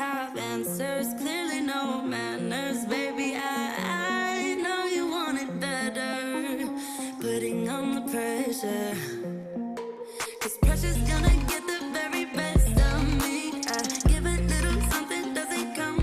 have answers, clearly no manners. Baby, I know you want it better. Putting on the pressure, 'cause pressure's gonna get the very best of me. I give a little something, doesn't come.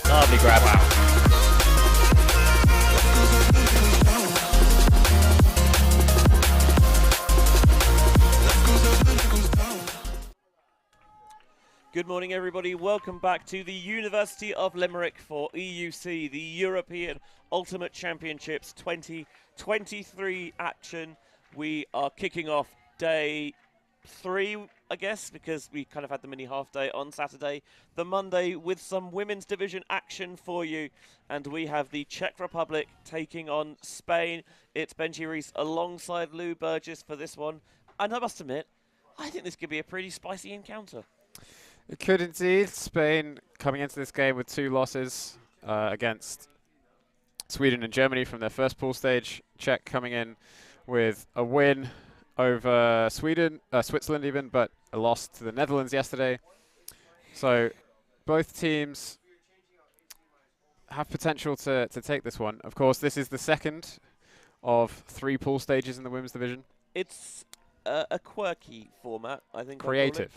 Lovely grab. Wow. Good morning, everybody. Welcome back to the University of Limerick for EUC, the European Ultimate Championships 2023 action. We are kicking off day 3, I guess, because we kind of had the mini half day on Saturday. The Monday with some women's division action for you. And we have the Czech Republic taking on Spain. It's Benji Rees alongside Lou Burgess for this one. And I must admit, I think this could be a pretty spicy encounter. It could indeed. Spain coming into this game with 2 losses against Sweden and Germany from their first pool stage. Czech coming in with a win over Switzerland even, but a loss to the Netherlands yesterday. So both teams have potential to take this one. Of course, this is the second of 3 pool stages in the women's division. It's a quirky format, I think. Creative.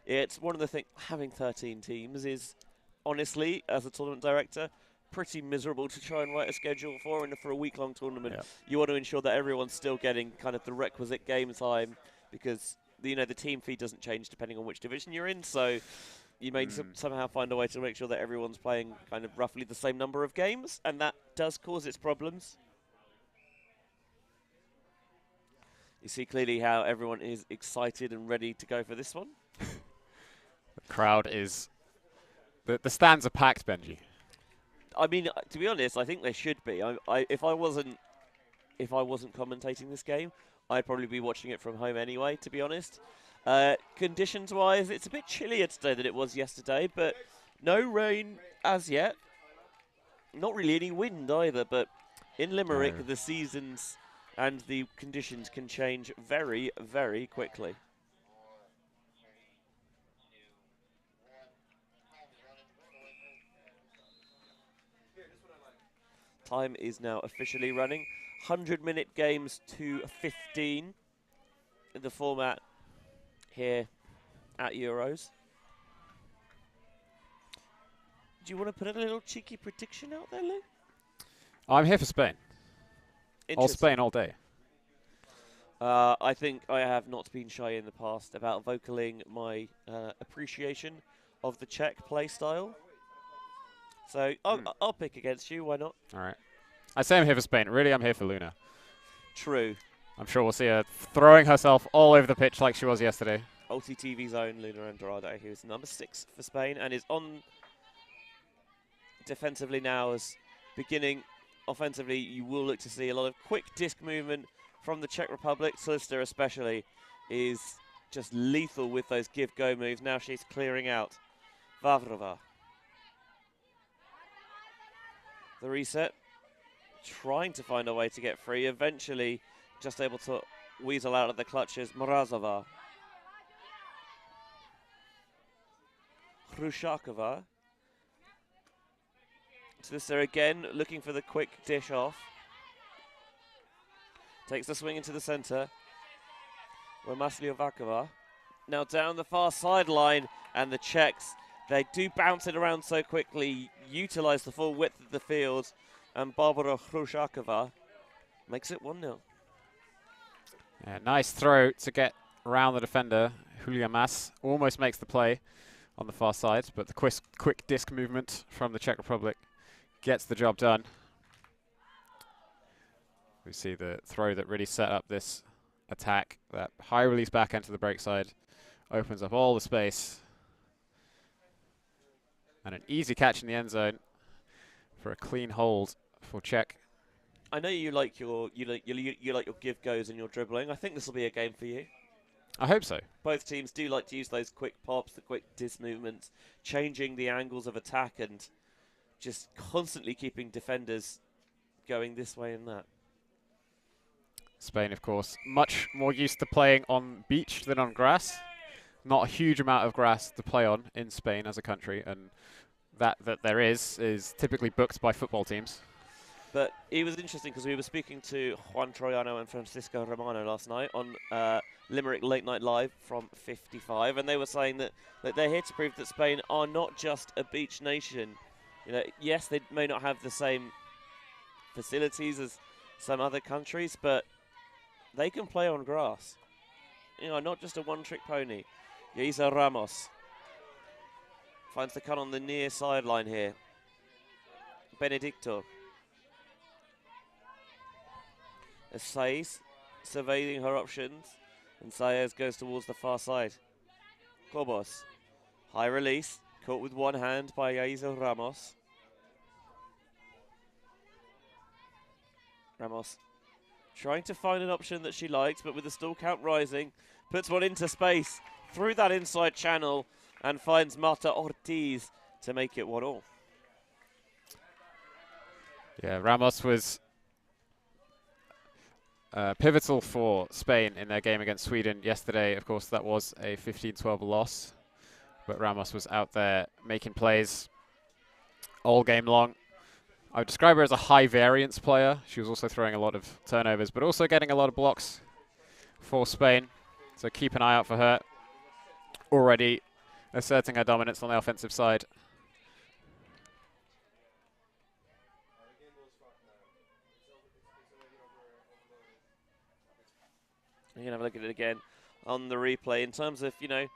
It's one of the things, having 13 teams is, honestly, as a tournament director, pretty miserable to try and write a schedule for. And for a week-long tournament, you want to ensure that everyone's still getting kind of the requisite game time, because the team feed doesn't change depending on which division you're in. So you may somehow find a way to make sure that everyone's playing kind of roughly the same number of games, and that does cause its problems. You see clearly how everyone is excited and ready to go for this one. The crowd is... The stands are packed, Benji. I mean, to be honest, I think they should be. If I wasn't commentating this game, I'd probably be watching it from home anyway, to be honest. Conditions-wise, it's a bit chillier today than it was yesterday, but no rain as yet. Not really any wind either, but in Limerick, the seasons and the conditions can change very, very quickly. Time is now officially running. 100-minute games to 15 in the format here at Euros. Do you want to put a little cheeky prediction out there, Lou? I'm here for Spain. All Spain all day. I think I have not been shy in the past about vocaling my appreciation of the Czech play style. So I'll pick against you. Why not? All right. I say I'm here for Spain. Really, I'm here for Luna. True. I'm sure we'll see her throwing herself all over the pitch like she was yesterday. ULTI.TV's own Luna Andrade, who's number 6 for Spain and is on defensively now, as beginning offensively. You will look to see a lot of quick disc movement from the Czech Republic. Solicitor especially is just lethal with those give-go moves. Now she's clearing out. Vavrova. The reset. Trying to find a way to get free. Eventually just able to weasel out of the clutches. Mrazova. Hrushakova. Tlister again looking for the quick dish off. Takes the swing into the centre. Where Masliovakova. Now down the far sideline, and the Czechs, they do bounce it around so quickly, utilise the full width of the field, and Barbara Hrushakova makes it 1-0. Yeah, nice throw to get around the defender. Julia Mas almost makes the play on the far side, but the quick disc movement from the Czech Republic gets the job done. We see the throw that really set up this attack. That high release backhand to the break side opens up all the space. And an easy catch in the end zone for a clean hold for Czech. I know you like your give goes and your dribbling. I think this will be a game for you. I hope so. Both teams do like to use those quick pops, the quick disc movements, changing the angles of attack and just constantly keeping defenders going this way and that. Spain, of course, much more used to playing on beach than on grass. Not a huge amount of grass to play on in Spain as a country, and that there is typically booked by football teams. But it was interesting because we were speaking to Juan Troiano and Francisco Romano last night on Limerick Late Night Live from 55, and they were saying that they're here to prove that Spain are not just a beach nation. You know, yes, they may not have the same facilities as some other countries, but they can play on grass. You know, not just a one-trick pony. Yeisa Ramos finds the cut on the near sideline here. Benedicto. Saez surveying her options, and Saez goes towards the far side. Cobos. High release, caught with one hand by Yeisa Ramos. Ramos trying to find an option that she likes, but with the stall count rising, puts one into space through that inside channel and finds Marta Ortiz to make it 1-1. Yeah, Ramos was pivotal for Spain in their game against Sweden yesterday. Of course, that was a 15-12 loss, but Ramos was out there making plays all game long. I would describe her as a high variance player. She was also throwing a lot of turnovers, but also getting a lot of blocks for Spain. So keep an eye out for her. Already asserting her dominance on the offensive side. You can have a look at it again on the replay. In terms of, you know,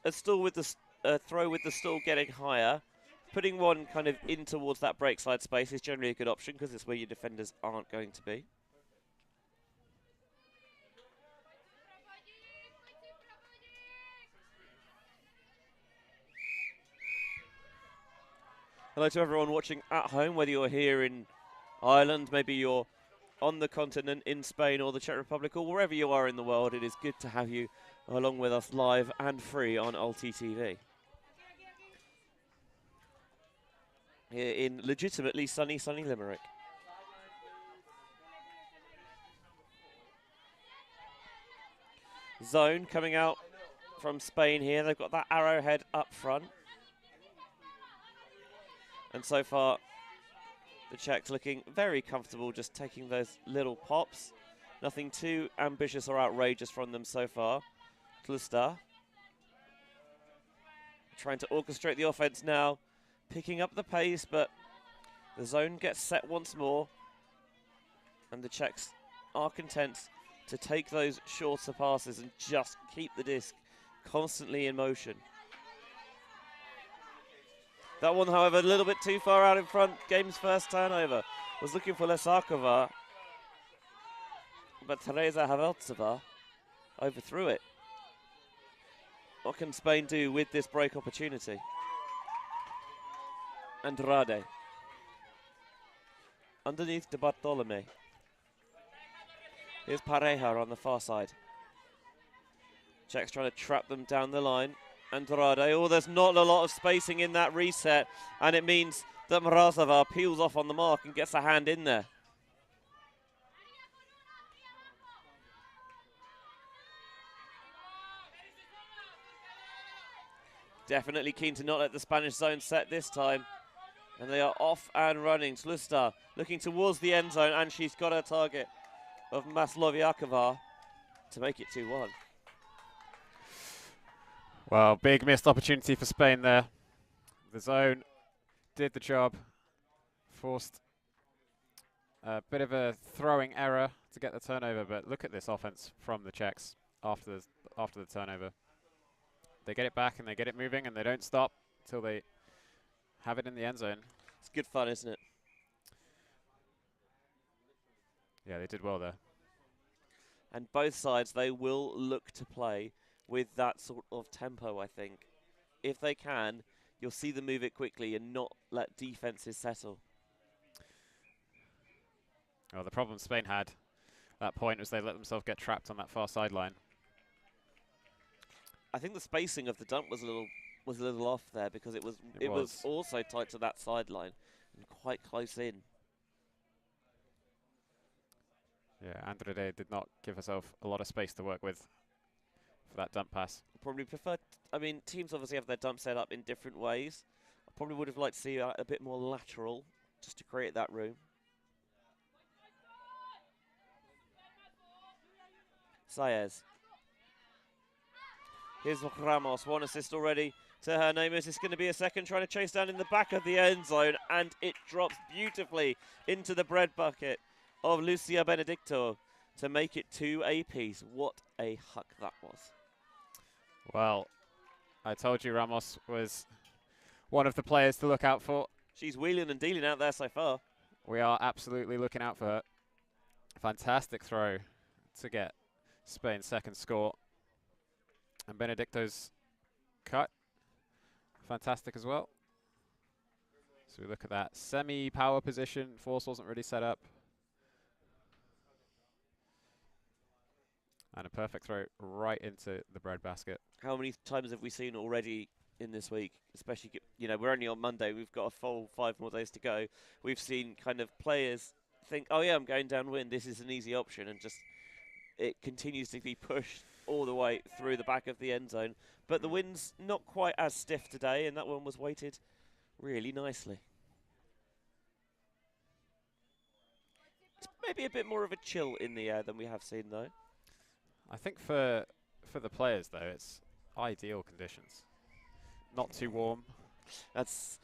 a stall with the throw with the stall getting higher, putting one kind of in towards that break side space is generally a good option because it's where your defenders aren't going to be. Hello to everyone watching at home, whether you're here in Ireland, maybe you're on the continent in Spain or the Czech Republic, or wherever you are in the world. It is good to have you along with us live and free on ULTI.TV. Here in legitimately sunny Limerick. Zone coming out from Spain here. They've got that arrowhead up front. And so far, the Czechs looking very comfortable just taking those little pops. Nothing too ambitious or outrageous from them so far. Tlister trying to orchestrate the offense now. Picking up the pace, but the zone gets set once more. And the Czechs are content to take those shorter passes and just keep the disc constantly in motion. That one, however, a little bit too far out in front. Game's first turnover. Was looking for Lesakova, but Teresa Haveltsova overthrew it. What can Spain do with this break opportunity? Andrade. Underneath to Bartolome. Here's Pareja on the far side. Czechs trying to trap them down the line. Andrade. Oh, there's not a lot of spacing in that reset, and it means that Mrazova peels off on the mark and gets a hand in there. Definitely keen to not let the Spanish zone set this time. And they are off and running. Slusta looking towards the end zone, and she's got her target of Masloviakova to make it 2-1. Well, big missed opportunity for Spain there. The zone did the job, forced a bit of a throwing error to get the turnover, but look at this offense from the Czechs after the turnover. They get it back and they get it moving and they don't stop until they have it in the end zone. It's good fun, isn't it? Yeah, they did well there. And both sides, they will look to play with that sort of tempo, I think. If they can, you'll see them move it quickly and not let defenses settle. Well, the problem Spain had at that point was they let themselves get trapped on that far sideline. I think the spacing of the dump was a little off there because it was also tight to that sideline and quite close in. Yeah, Andrade did not give herself a lot of space to work with for that dump pass. Probably prefer, I mean, teams obviously have their dump set up in different ways. I probably would have liked to see a bit more lateral just to create that room. Saez. Here's Ramos, 1 assist already to her name. Is this going to be a second, trying to chase down in the back of the end zone, and it drops beautifully into the bread bucket of Lucia Benedicto to make it 2 apiece. What a huck that was. Well, I told you Ramos was one of the players to look out for. She's wheeling and dealing out there so far. We are absolutely looking out for her. Fantastic throw to get Spain's second score. And Benedicto's cut, fantastic as well. So we look at that semi-power position. Force wasn't really set up. And a perfect throw right into the bread basket. How many times have we seen already in this week? Especially, you know, we're only on Monday. We've got a full 5 more days to go. We've seen kind of players think, oh yeah, I'm going downwind. This is an easy option. And just it continues to be pushed all the way through the back of the end zone. But the wind's not quite as stiff today, and that one was weighted really nicely. It's maybe a bit more of a chill in the air than we have seen, though. I think for the players, though, it's ideal conditions. Not too warm. That's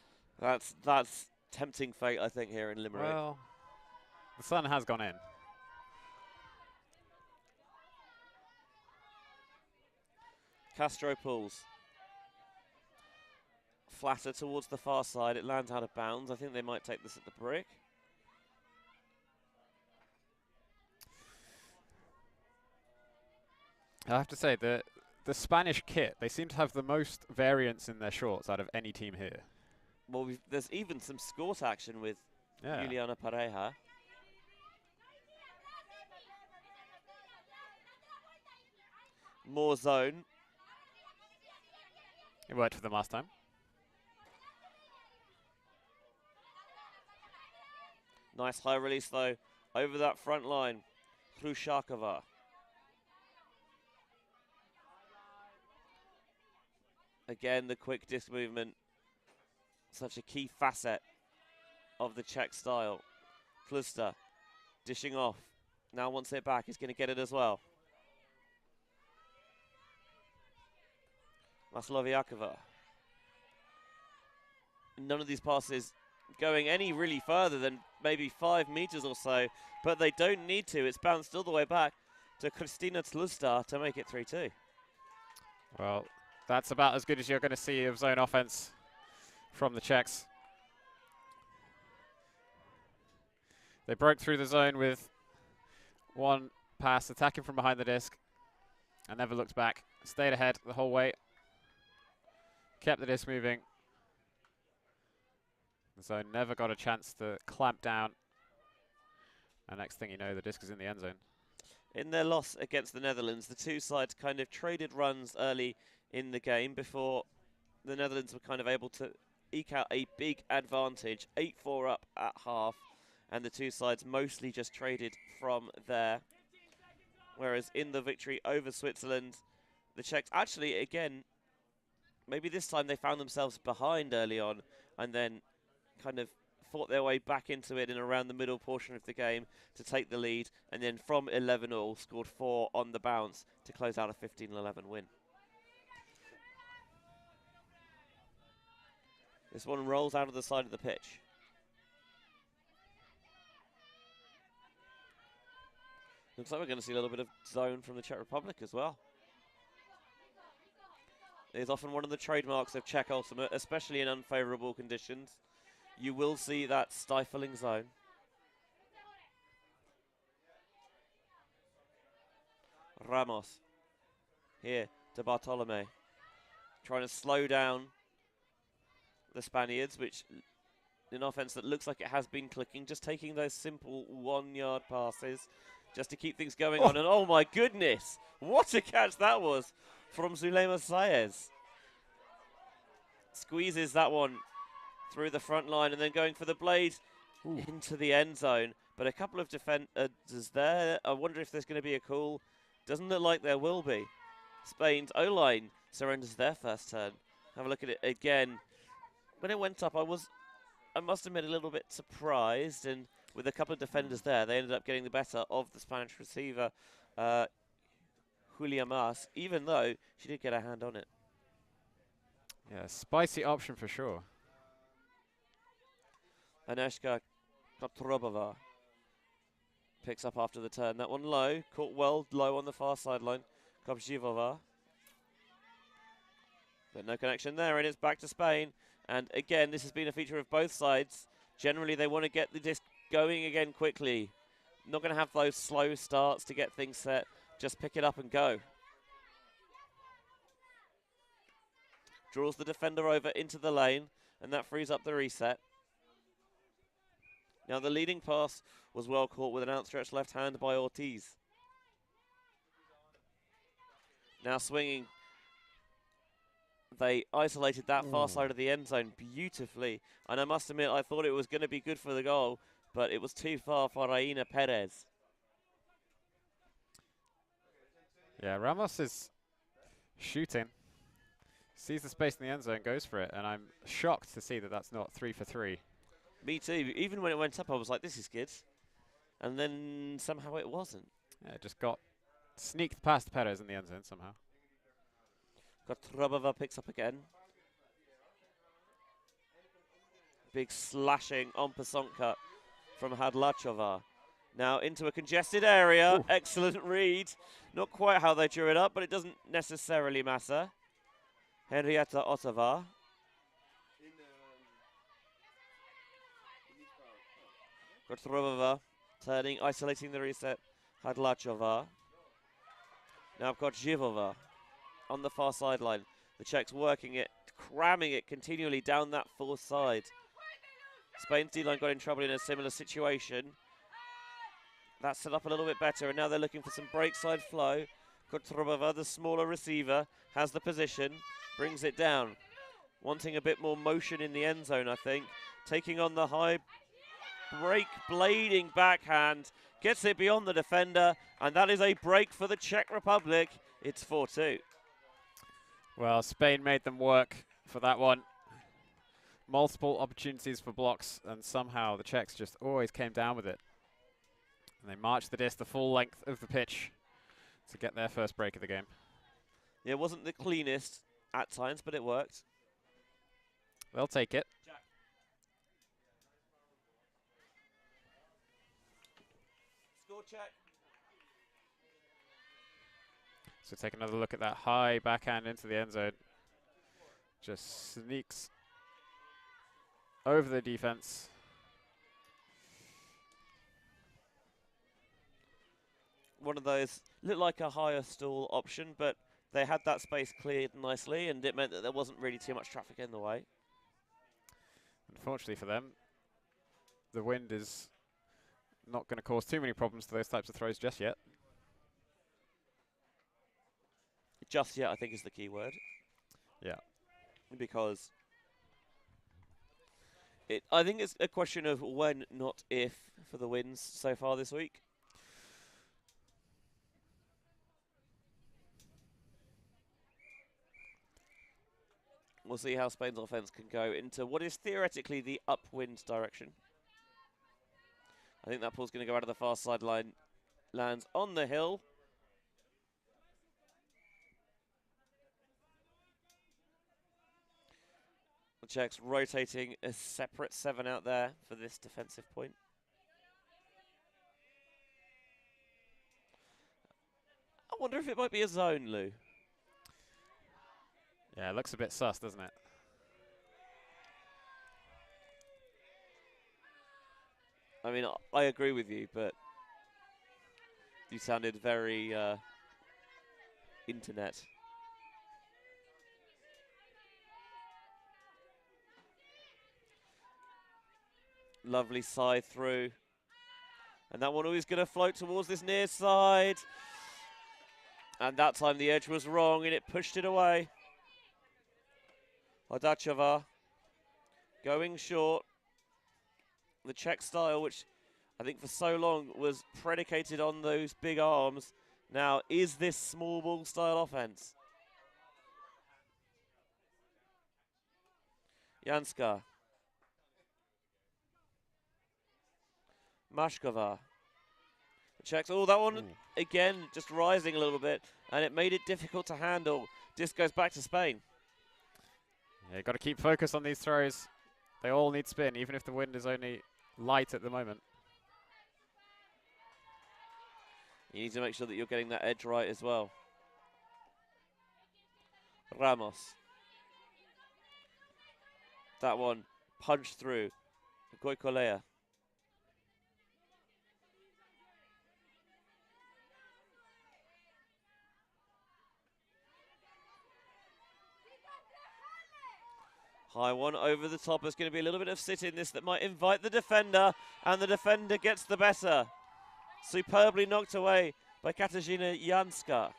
tempting fate, I think, here in Limerick. Well, the sun has gone in. Castro pulls. Flatter towards the far side. It lands out of bounds. I think they might take this at the brick. I have to say, the Spanish kit, they seem to have the most variance in their shorts out of any team here. Well, there's even some skort action with Juliana Pareja. More zone. It worked for them last time. Nice high release, though, over that front line. Khrushakova. Again, the quick disc movement. Such a key facet of the Czech style. Kluster dishing off. Now wants it back. He's going to get it as well. Masloviakova. None of these passes going any really further than maybe 5 meters or so, but they don't need to. It's bounced all the way back to Kristina Tlustar to make it 3-2. Well, that's about as good as you're going to see of zone offense from the Czechs. They broke through the zone with one pass, attacking from behind the disc, and never looked back. Stayed ahead the whole way. Kept the disc moving. The zone never got a chance to clamp down. And next thing you know, the disc is in the end zone. In their loss against the Netherlands, the two sides kind of traded runs early in the game before the Netherlands were kind of able to eke out a big advantage. 8-4 up at half, and the two sides mostly just traded from there. Whereas in the victory over Switzerland, the Czechs actually, again, maybe this time they found themselves behind early on and then kind of fought their way back into it in around the middle portion of the game to take the lead, and then from 11-all scored 4 on the bounce to close out a 15-11 win. This one rolls out of the side of the pitch. Looks like we're going to see a little bit of zone from the Czech Republic as well. It is often one of the trademarks of Czech Ultimate, especially in unfavourable conditions. You will see that stifling zone. Ramos here to Bartolome, trying to slow down the Spaniards, which in offense that looks like it has been clicking, just taking those simple 1-yard passes just to keep things going on. And oh my goodness, what a catch that was from Zulema Saez. Squeezes that one through the front line and then going for the blade into the end zone. But a couple of defenders there. I wonder if there's going to be a call. Doesn't look like there will be. Spain's O-line surrenders their first turn. Have a look at it again. When it went up, I must admit, a little bit surprised. And with a couple of defenders there, they ended up getting the better of the Spanish receiver, Julia Mas, even though she did get a hand on it. Yeah, spicy option for sure. Aneshka Kotrobova picks up after the turn. That one low, caught well low on the far sideline. Kopzhivova. But no connection there, and it's back to Spain. And again, this has been a feature of both sides. Generally, they want to get the disc going again quickly. Not going to have those slow starts to get things set. Just pick it up and go. Draws the defender over into the lane, and that frees up the reset. Now the leading pass was well caught with an outstretched left hand by Ortiz. Now swinging. They isolated that far side of the end zone beautifully. And I must admit, I thought it was going to be good for the goal, but it was too far for Raina Perez. Yeah, Ramos is shooting. Sees the space in the end zone, goes for it, and I'm shocked to see that that's not 3 for 3. Me too. Even when it went up, I was like, this is good. And then somehow it wasn't. Yeah, just got sneaked past Perez in the end zone somehow. Kotrobova picks up again. Big slashing on Pasonka from Hadlachova. Now into a congested area. Ooh. Excellent read. Not quite how they drew it up, but it doesn't necessarily matter. Henrietta Ottava. Kotrobova turning, isolating the reset. Hadlachova. Now I've got Zhivova on the far sideline. The Czechs working it, cramming it continually down that far side. Spain's D-line got in trouble in a similar situation. That's set up a little bit better, and now they're looking for some break side flow. Kotrobova, the smaller receiver, has the position, brings it down. Wanting a bit more motion in the end zone, I think. Taking on the high break, blading backhand, gets it beyond the defender, and that is a break for the Czech Republic. It's 4-2. Well, Spain made them work for that one. Multiple opportunities for blocks, and somehow the Czechs just always came down with it. And they marched the disc the full length of the pitch to get their first break of the game. Yeah, it wasn't the cleanest at times, but it worked. They'll take it. Score check. So take another look at that high backhand into the end zone. Just sneaks over the defense. One of those, looked like a higher stall option, but they had that space cleared nicely, and it meant that there wasn't really too much traffic in the way. Unfortunately for them, the wind is not going to cause too many problems to those types of throws just yet. Just yet, I think, is the key word. Yeah. Because I think it's a question of when, not if, for the wins so far this week. We'll see how Spain's offense can go into what is theoretically the upwind direction. I think that ball's going to go out of the far sideline, lands on the hill. The Czechs rotating a separate 7 out there for this defensive point. I wonder if it might be a zone, Lou. Yeah, it looks a bit sus, doesn't it? I mean, I agree with you, but you sounded very internet. Lovely side through. And that one is going to float towards this near side. And that time the edge was wrong and it pushed it away. Hodachova going short. The Czech style, which I think for so long was predicated on those big arms, now is this small ball style offense. Janska. Mashkova. The Czechs, oh, that one again just rising a little bit, and it made it difficult to handle. Disc goes back to Spain. Yeah, got to keep focus on these throws. They all need spin, even if the wind is only light at the moment. You need to make sure that you're getting that edge right as well. Ramos. That one punched through. Goicolea. High one over the top. There's going to be a little bit of sit in this that might invite the defender, and the defender gets the better. Superbly knocked away by Katarzyna Janska.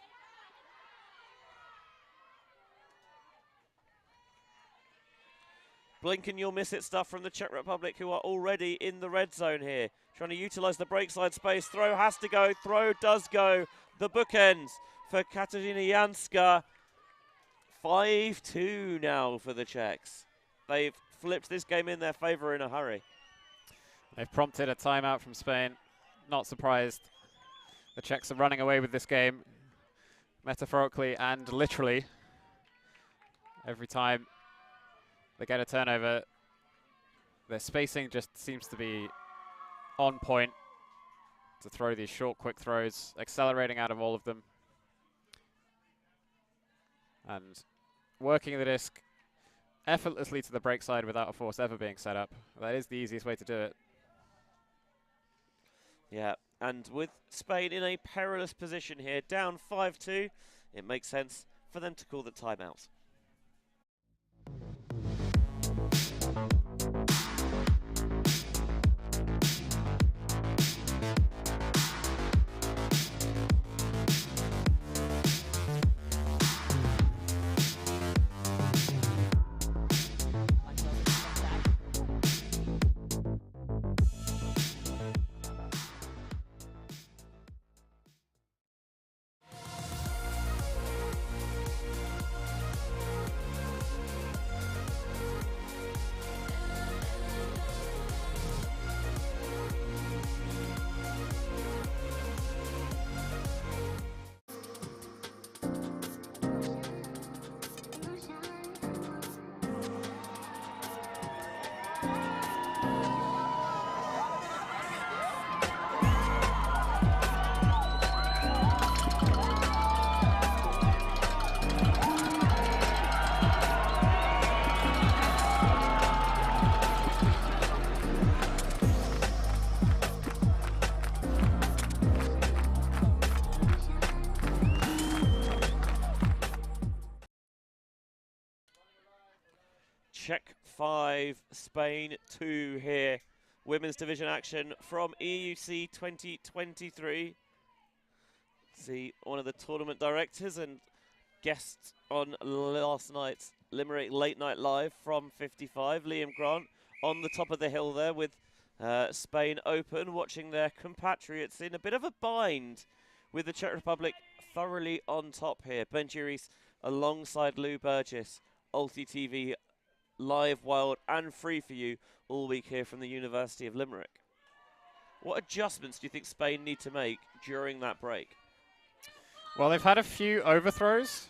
Blink and you'll miss it stuff from the Czech Republic, who are already in the red zone here. Trying to utilize the break side space. Throw has to go. Throw does go. The bookends for Katarzyna Janska. 5-2 now for the Czechs. They've flipped this game in their favor in a hurry. They've prompted a timeout from Spain. Not surprised. The Czechs are running away with this game, metaphorically and literally. Every time they get a turnover, their spacing just seems to be on point to throw these short, quick throws, accelerating out of all of them. And working the disc effortlessly to the break side without a force ever being set up. That is the easiest way to do it. Yeah, and with Spain in a perilous position here, down 5-2, it makes sense for them to call the timeout. Czech 5, Spain 2 here. Women's division action from EUC 2023. See one of the tournament directors and guests on last night's Limerick Late Night Live from 55, Liam Grant, on the top of the hill there with Spain open, watching their compatriots in a bit of a bind with the Czech Republic thoroughly on top here. Ben Juris alongside Lou Burgess ULTI.TV live, wild and free for you all week here from the University of Limerick. What adjustments do you think Spain need to make during that break? Well, they've had a few overthrows.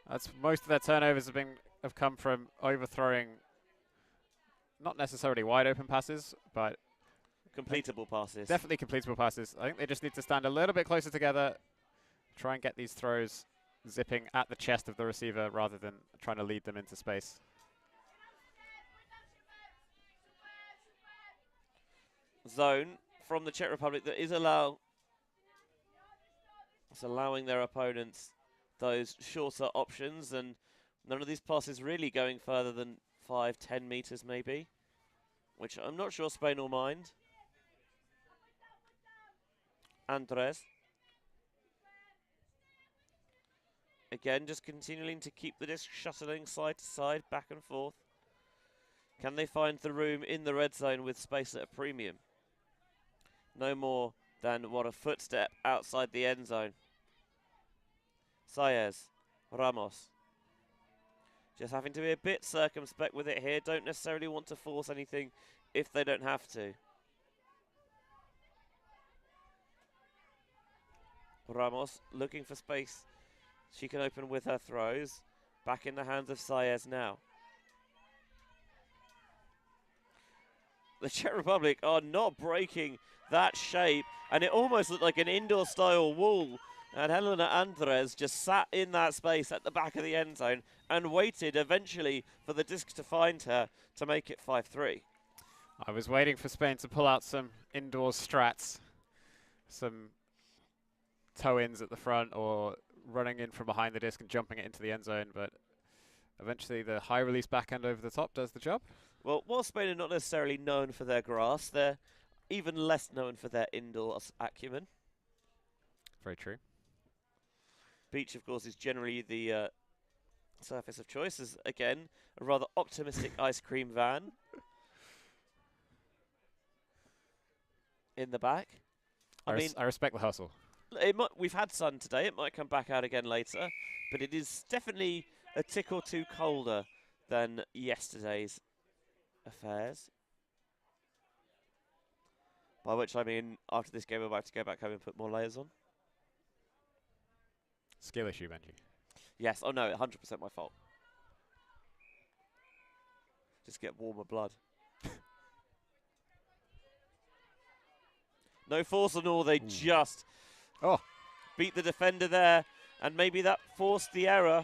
That's most of their turnovers have come from overthrowing, not necessarily wide open passes, but completable passes. Definitely completable passes. I think they just need to stand a little bit closer together, try and get these throws zipping at the chest of the receiver rather than trying to lead them into space. Zone from the Czech Republic that is allowing their opponents those shorter options, and none of these passes really going further than 5-10 meters maybe, which I'm not sure Spain will mind. Andres. Again, just continuing to keep the disc shuttling side to side, back and forth. Can they find the room in the red zone with space at a premium? No more than, what, a footstep outside the end zone. Saez, Ramos. Just having to be a bit circumspect with it here. Don't necessarily want to force anything if they don't have to. Ramos looking for space she can open with her throws. Back in the hands of Saez now. The Czech Republic are not breaking that shape, and it almost looked like an indoor-style wall. And Helena Andres just sat in that space at the back of the end zone and waited eventually for the disc to find her to make it 5-3. I was waiting for Spain to pull out some indoor strats, some toe-ins at the front or running in from behind the disc and jumping it into the end zone, but eventually the high release backhand over the top does the job. Well, while Spain are not necessarily known for their grass, they're even less known for their indoor acumen. Very true. Beach, of course, is generally the surface of choice, as, again, a rather optimistic ice cream van in the back. I respect the hustle. We've had sun today. It might come back out again later, but it is definitely a tick or two colder than yesterday's affairs. By which I mean, after this game, we're about to go back home and put more layers on. Skill issue, Benji. Yes. Oh, no, 100% my fault. Just get warmer blood. No force and all. They just beat the defender there, and maybe that forced the error.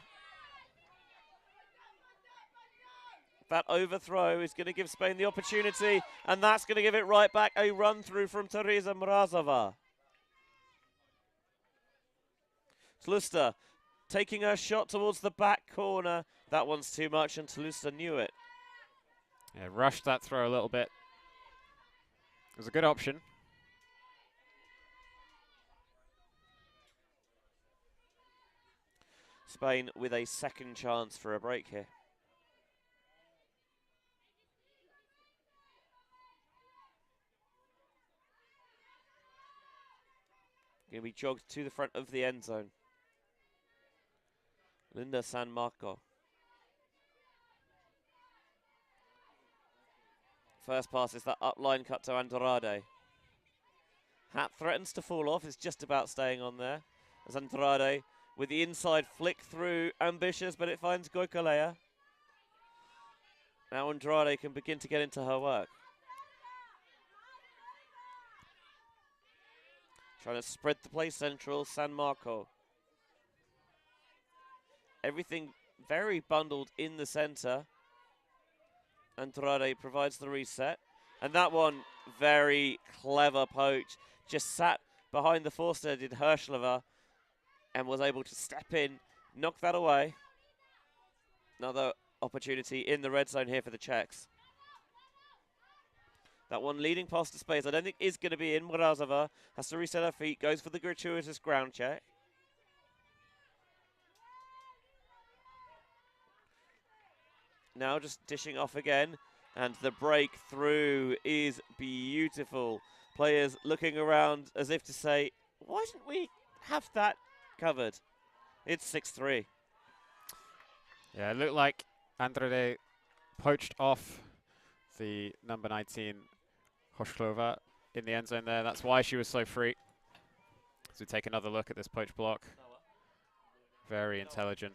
That overthrow is going to give Spain the opportunity, and that's going to give it right back. A run through from Teresa Mrazova. Tlusta taking her shot towards the back corner. That one's too much, and Tlusta knew it. Yeah, rushed that throw a little bit. It was a good option. Spain with a second chance for a break here. Going to be jogged to the front of the end zone. Linda San Marco. First pass is that up line cut to Andrade. Hat threatens to fall off, is just about staying on there. As Andrade with the inside flick through, ambitious, but it finds Goicolea. Now Andrade can begin to get into her work. Trying to spread the play central, San Marco. Everything very bundled in the center. Andrade provides the reset. And that one, very clever poach. Just sat behind the force-headed Hirschleva and was able to step in, knock that away. Another opportunity in the red zone here for the Czechs. That one leading past the space, I don't think is going to be in. Mrazova has to reset her feet, goes for the gratuitous ground check. Now just dishing off again, and the breakthrough is beautiful. Players looking around as if to say, why didn't we have that covered? It's 6-3. Yeah, it looked like Andrade poached off the number 19 Hoshklova in the end zone there. That's why she was so free. So we take another look at this poach block. Very intelligent.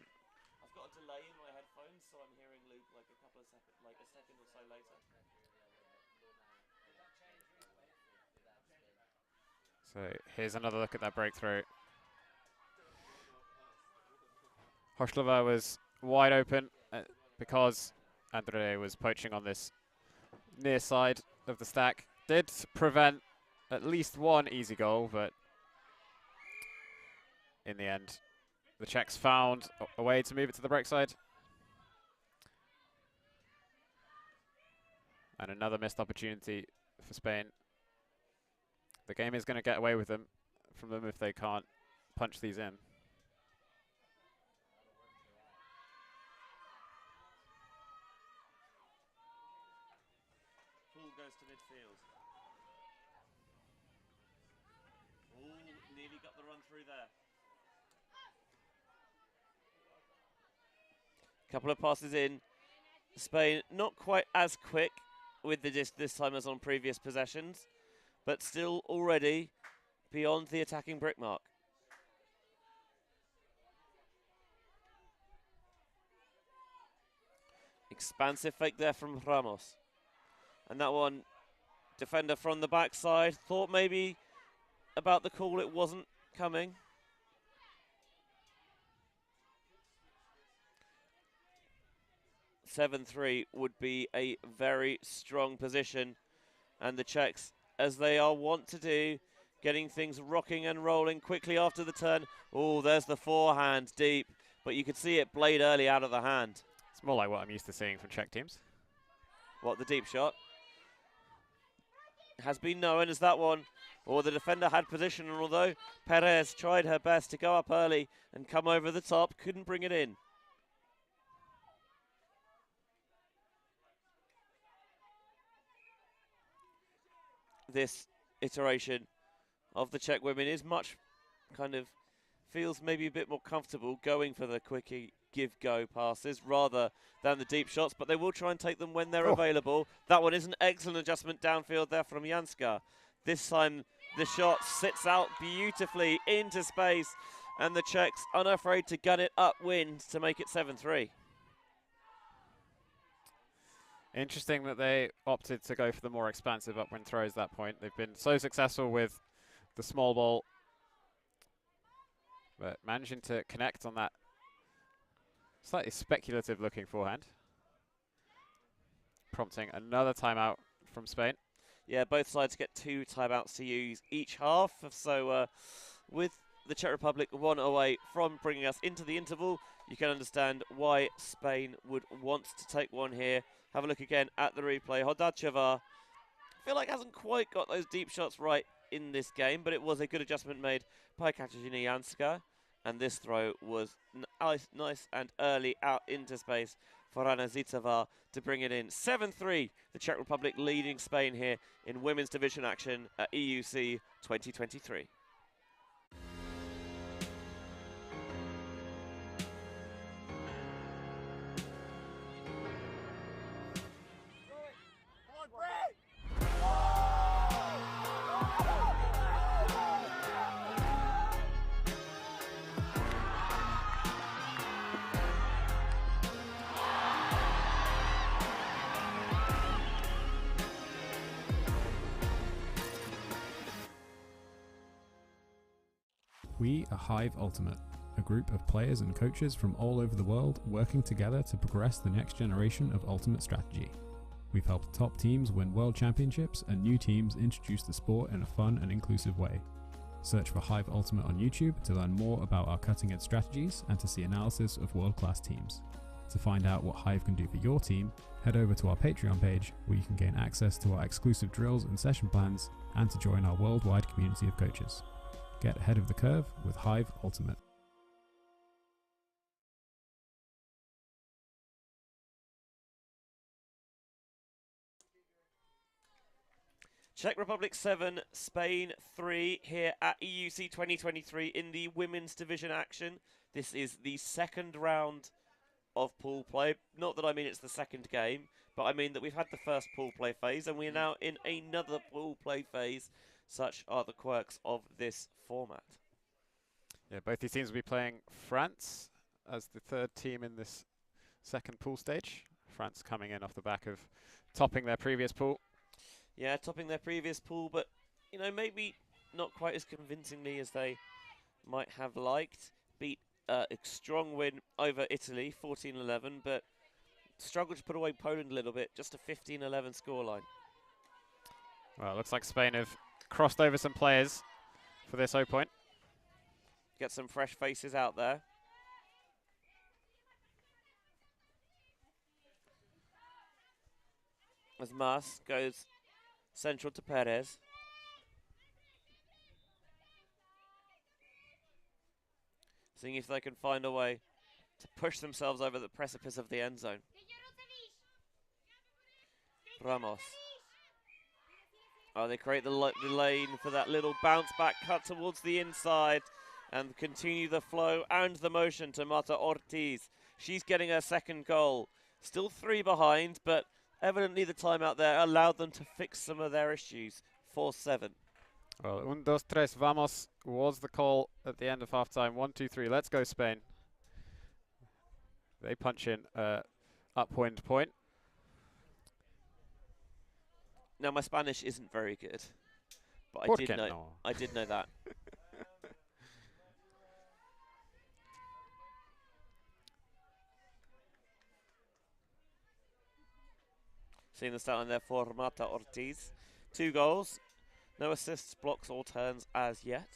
I've got a delay in my headphones, so I'm hearing Luke like a couple of seconds, like a second or so later. So here's another look at that breakthrough. Hoshklova was wide open because Andrade was poaching on this near side of the stack. Did prevent at least one easy goal, but in the end, the Czechs found a way to move it to the break side. And another missed opportunity for Spain. The game is going to get away with them from them if they can't punch these in. Ball goes to midfield. Ooh, nearly got the run through there. Couple of passes in. Spain not quite as quick with the disc this time as on previous possessions, but still already beyond the attacking brick mark. Expansive fake there from Ramos. And that one, defender from the backside, thought maybe about the call, it wasn't coming. (7-3) would be a very strong position, and the Czechs, as they are wont to do, getting things rocking and rolling quickly after the turn. Oh, there's the forehand deep, but you could see it blade early out of the hand. It's more like what I'm used to seeing from Czech teams. What, the deep shot? Has been known as that one, or the defender had position, and although Perez tried her best to go up early and come over the top, couldn't bring it in. This iteration of the Czech women is much feels maybe a bit more comfortable going for the quickie give-go passes rather than the deep shots, but they will try and take them when they're available. That one is an excellent adjustment downfield there from Janska. This time the shot sits out beautifully into space, and the Czechs unafraid to gun it upwind to make it 7-3. Interesting that they opted to go for the more expansive upwind throws at that point. They've been so successful with the small ball, but managing to connect on that slightly speculative looking forehand, prompting another timeout from Spain. Yeah, both sides get 2 timeouts to use each half, so with the Czech Republic 1 away from bringing us into the interval, you can understand why Spain would want to take one here. Have a look again at the replay. Hodacheva, I feel like hasn't quite got those deep shots right in this game, but it was a good adjustment made by Katarzyna Janska, and this throw was nice and early out into space for Anna Zitova to bring it in. 7-3, the Czech Republic leading Spain here in women's division action at EUC 2023. We are Hive Ultimate, a group of players and coaches from all over the world working together to progress the next generation of Ultimate strategy. We've helped top teams win world championships and new teams introduce the sport in a fun and inclusive way. Search for Hive Ultimate on YouTube to learn more about our cutting edge strategies and to see analysis of world-class teams. To find out what Hive can do for your team, head over to our Patreon page where you can gain access to our exclusive drills and session plans and to join our worldwide community of coaches. Get ahead of the curve with Hive Ultimate. Czech Republic 7, Spain 3 here at EUC 2023 in the women's division action. This is the second round of pool play. Not that I mean it's the second game, but I mean that we've had the first pool play phase and we are now in another pool play phase. Such are the quirks of this format. Yeah, both these teams will be playing France as the third team in this second pool stage. France coming in off the back of topping their previous pool. Yeah, topping their previous pool, but, you know, maybe not quite as convincingly as they might have liked. Beat a strong win over Italy, 14-11, but struggled to put away Poland a little bit, just a 15-11 scoreline. Well, it looks like Spain have crossed over some players for this 0 point. Get some fresh faces out there. As Mas goes central to Perez. Seeing if they can find a way to push themselves over the precipice of the end zone. Ramos. Oh, they create the lane for that little bounce back cut towards the inside and continue the flow and the motion to Marta Ortiz. She's getting her second goal. Still 3 behind, but evidently the timeout there allowed them to fix some of their issues. 4-7. Well, 1, 2, 3, vamos was the call at the end of halftime. 1, 2, 3, let's go Spain. They punch in upwind point. Now my Spanish isn't very good, but I did know that. Seeing the start line there for Marta Ortiz. 2 goals, no assists, blocks or turns as yet.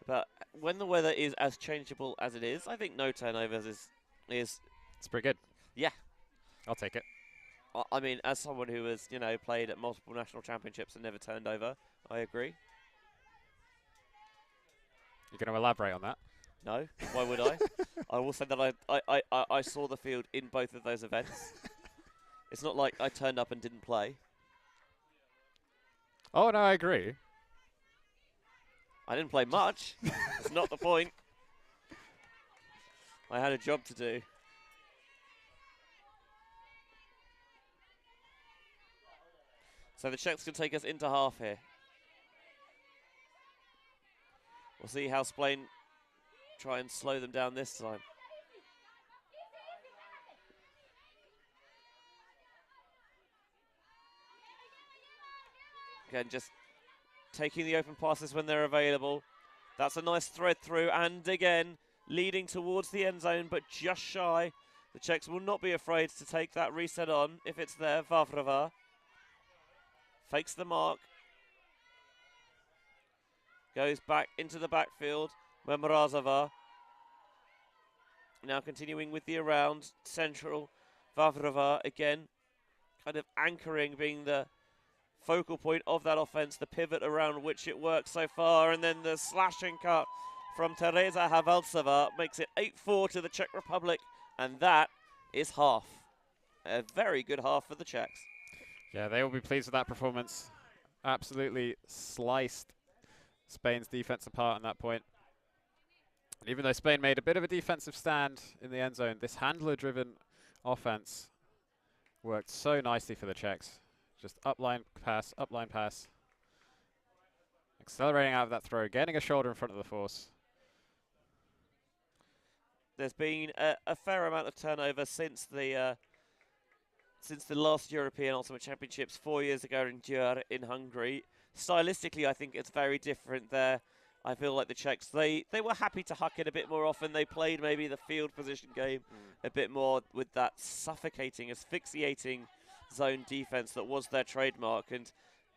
But when the weather is as changeable as it is, I think no turnovers is It's pretty good. Yeah. I'll take it. I mean, as someone who has, you know, played at multiple national championships and never turned over, I agree. You're going to elaborate on that? No, why would I? I will say that I saw the field in both of those events. It's not like I turned up and didn't play. Oh, no, I agree. I didn't play much. That's not the point. I had a job to do. So the Czechs can take us into half here. We'll see how Spain try and slow them down this time. Again, just taking the open passes when they're available. That's a nice thread through, and again, leading towards the end zone, but just shy. The Czechs will not be afraid to take that reset on if it's there. Vavrova fakes the mark. Goes back into the backfield. Memrazova now continuing with the around. Central. Vavrova again, kind of anchoring, being the focal point of that offense, the pivot around which it works so far, and then the slashing cut from Teresa Haveltseva makes it 8-4 to the Czech Republic, and that is half. A very good half for the Czechs. Yeah, they will be pleased with that performance. Absolutely sliced Spain's defense apart at that point. And even though Spain made a bit of a defensive stand in the end zone, this handler-driven offense worked so nicely for the Czechs. Just upline pass, accelerating out of that throw, getting a shoulder in front of the force. There's been a fair amount of turnover since the last European Ultimate Championships 4 years ago in Győr in Hungary. Stylistically, I think it's very different there. I feel like the Czechs, they were happy to huck it a bit more often. They played maybe the field position game a bit more with that suffocating, asphyxiating zone defense that was their trademark. And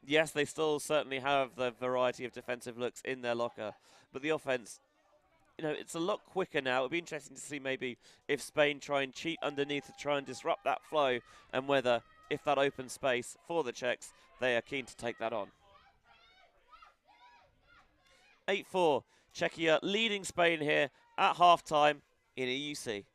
yes, they still certainly have the variety of defensive looks in their locker, but the offense, you know, it's a lot quicker now. It'll be interesting to see maybe if Spain try and cheat underneath to try and disrupt that flow, and whether, if that opens space for the Czechs, they are keen to take that on. 8-4, Czechia leading Spain here at halftime in EUC.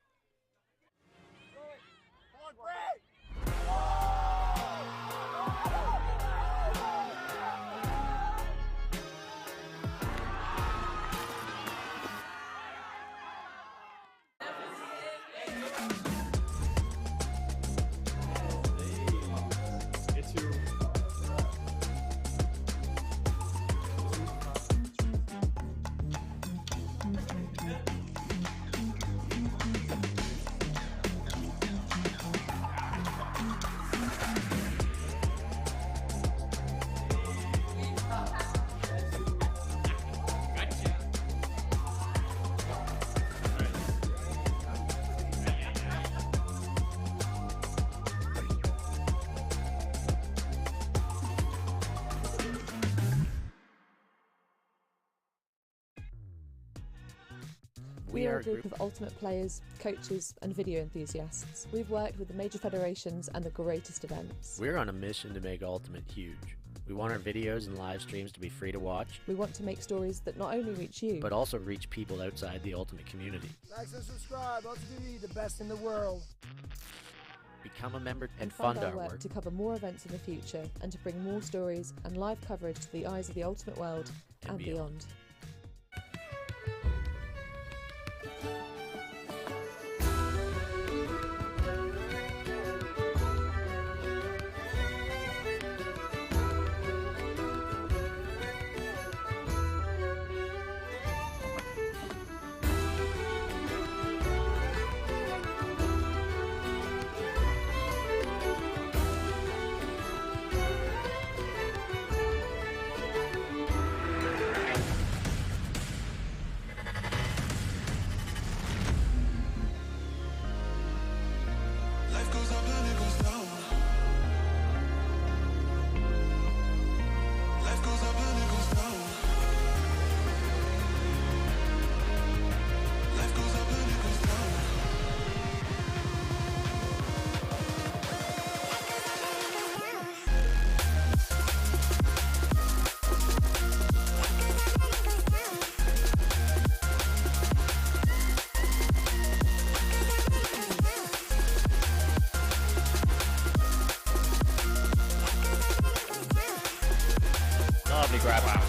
We are a group of ultimate players, coaches and video enthusiasts. We've worked with the major federations and the greatest events. We're on a mission to make Ultimate huge. We want our videos and live streams to be free to watch. We want to make stories that not only reach you, but also reach people outside the Ultimate community. Like and subscribe, ULTI.TV, the best in the world. Become a member and fund fund our work to cover more events in the future and to bring more stories and live coverage to the eyes of the ultimate world and beyond. Lovely grab. Wow.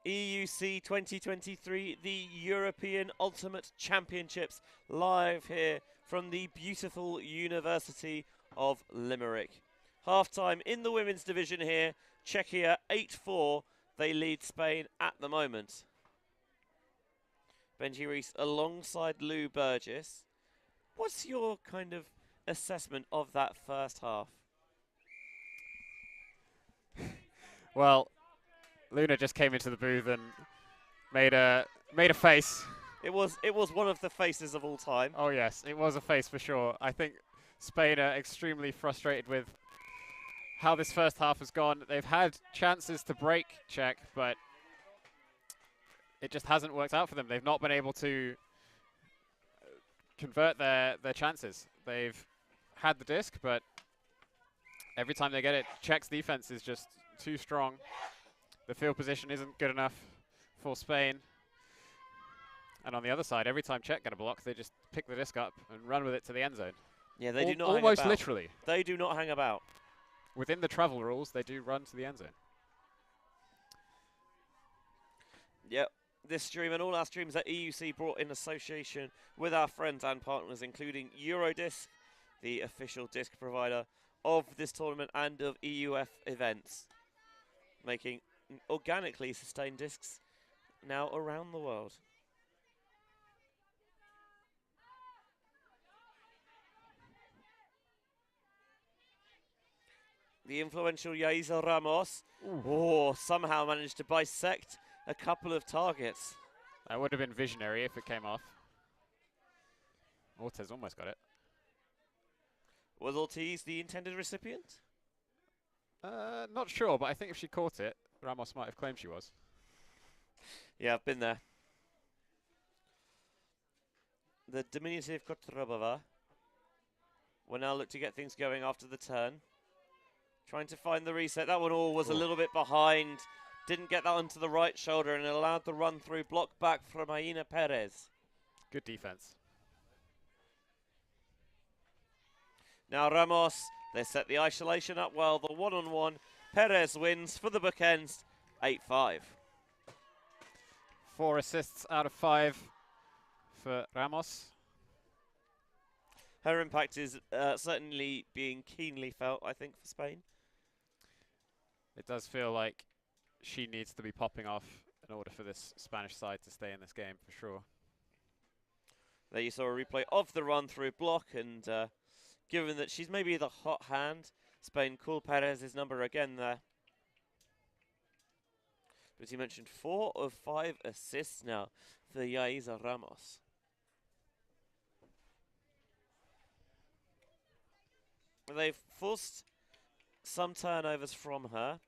EUC 2023, the European Ultimate Championships, live here from the beautiful University of Limerick. Half-time in the women's division here, Czechia 8-4, they lead Spain at the moment. Benji Rees alongside Lou Burgess. What's your kind of assessment of that first half? Well, Luna just came into the booth and made a face. It was one of the faces of all time. Oh yes, it was a face for sure. I think Spain are extremely frustrated with how this first half has gone. They've had chances to break Czech, but it just hasn't worked out for them. They've not been able to convert their chances. They've had the disc, but every time they get it, Czech's defense is just too strong. The field position isn't good enough for Spain. And on the other side, every time Czech get a block, they just pick the disc up and run with it to the end zone. Yeah, they do not hang about. Almost literally. They do not hang about. Within the travel rules, they do run to the end zone. Yep. This stream and all our streams at EUC brought in association with our friends and partners, including Eurodisc, the official disc provider of this tournament and of EUF events, making organically sustained discs now around the world. The influential Yaiza Ramos somehow managed to bisect a couple of targets. That would have been visionary if it came off. Ortiz almost got it. Was Ortiz the intended recipient? Not sure, but I think if she caught it, Ramos might have claimed she was. Yeah, I've been there. The diminutive Kotrobova will now look to get things going after the turn. Trying to find the reset. That one was a little bit behind. Didn't get that onto the right shoulder and allowed the run through block back from Aina Perez. Good defense. Now Ramos, they set the isolation up well. The one-on-one, Perez wins for the bookends, 8-5. 4 assists out of 5 for Ramos. Her impact is certainly being keenly felt, I think, for Spain. It does feel like she needs to be popping off in order for this Spanish side to stay in this game, for sure. There you saw a replay of the run-through block, and given that she's maybe the hot hand, Spain call Perez's number again there. But as you mentioned, 4 of 5 assists now for Yaiza Ramos. They've forced some turnovers from her.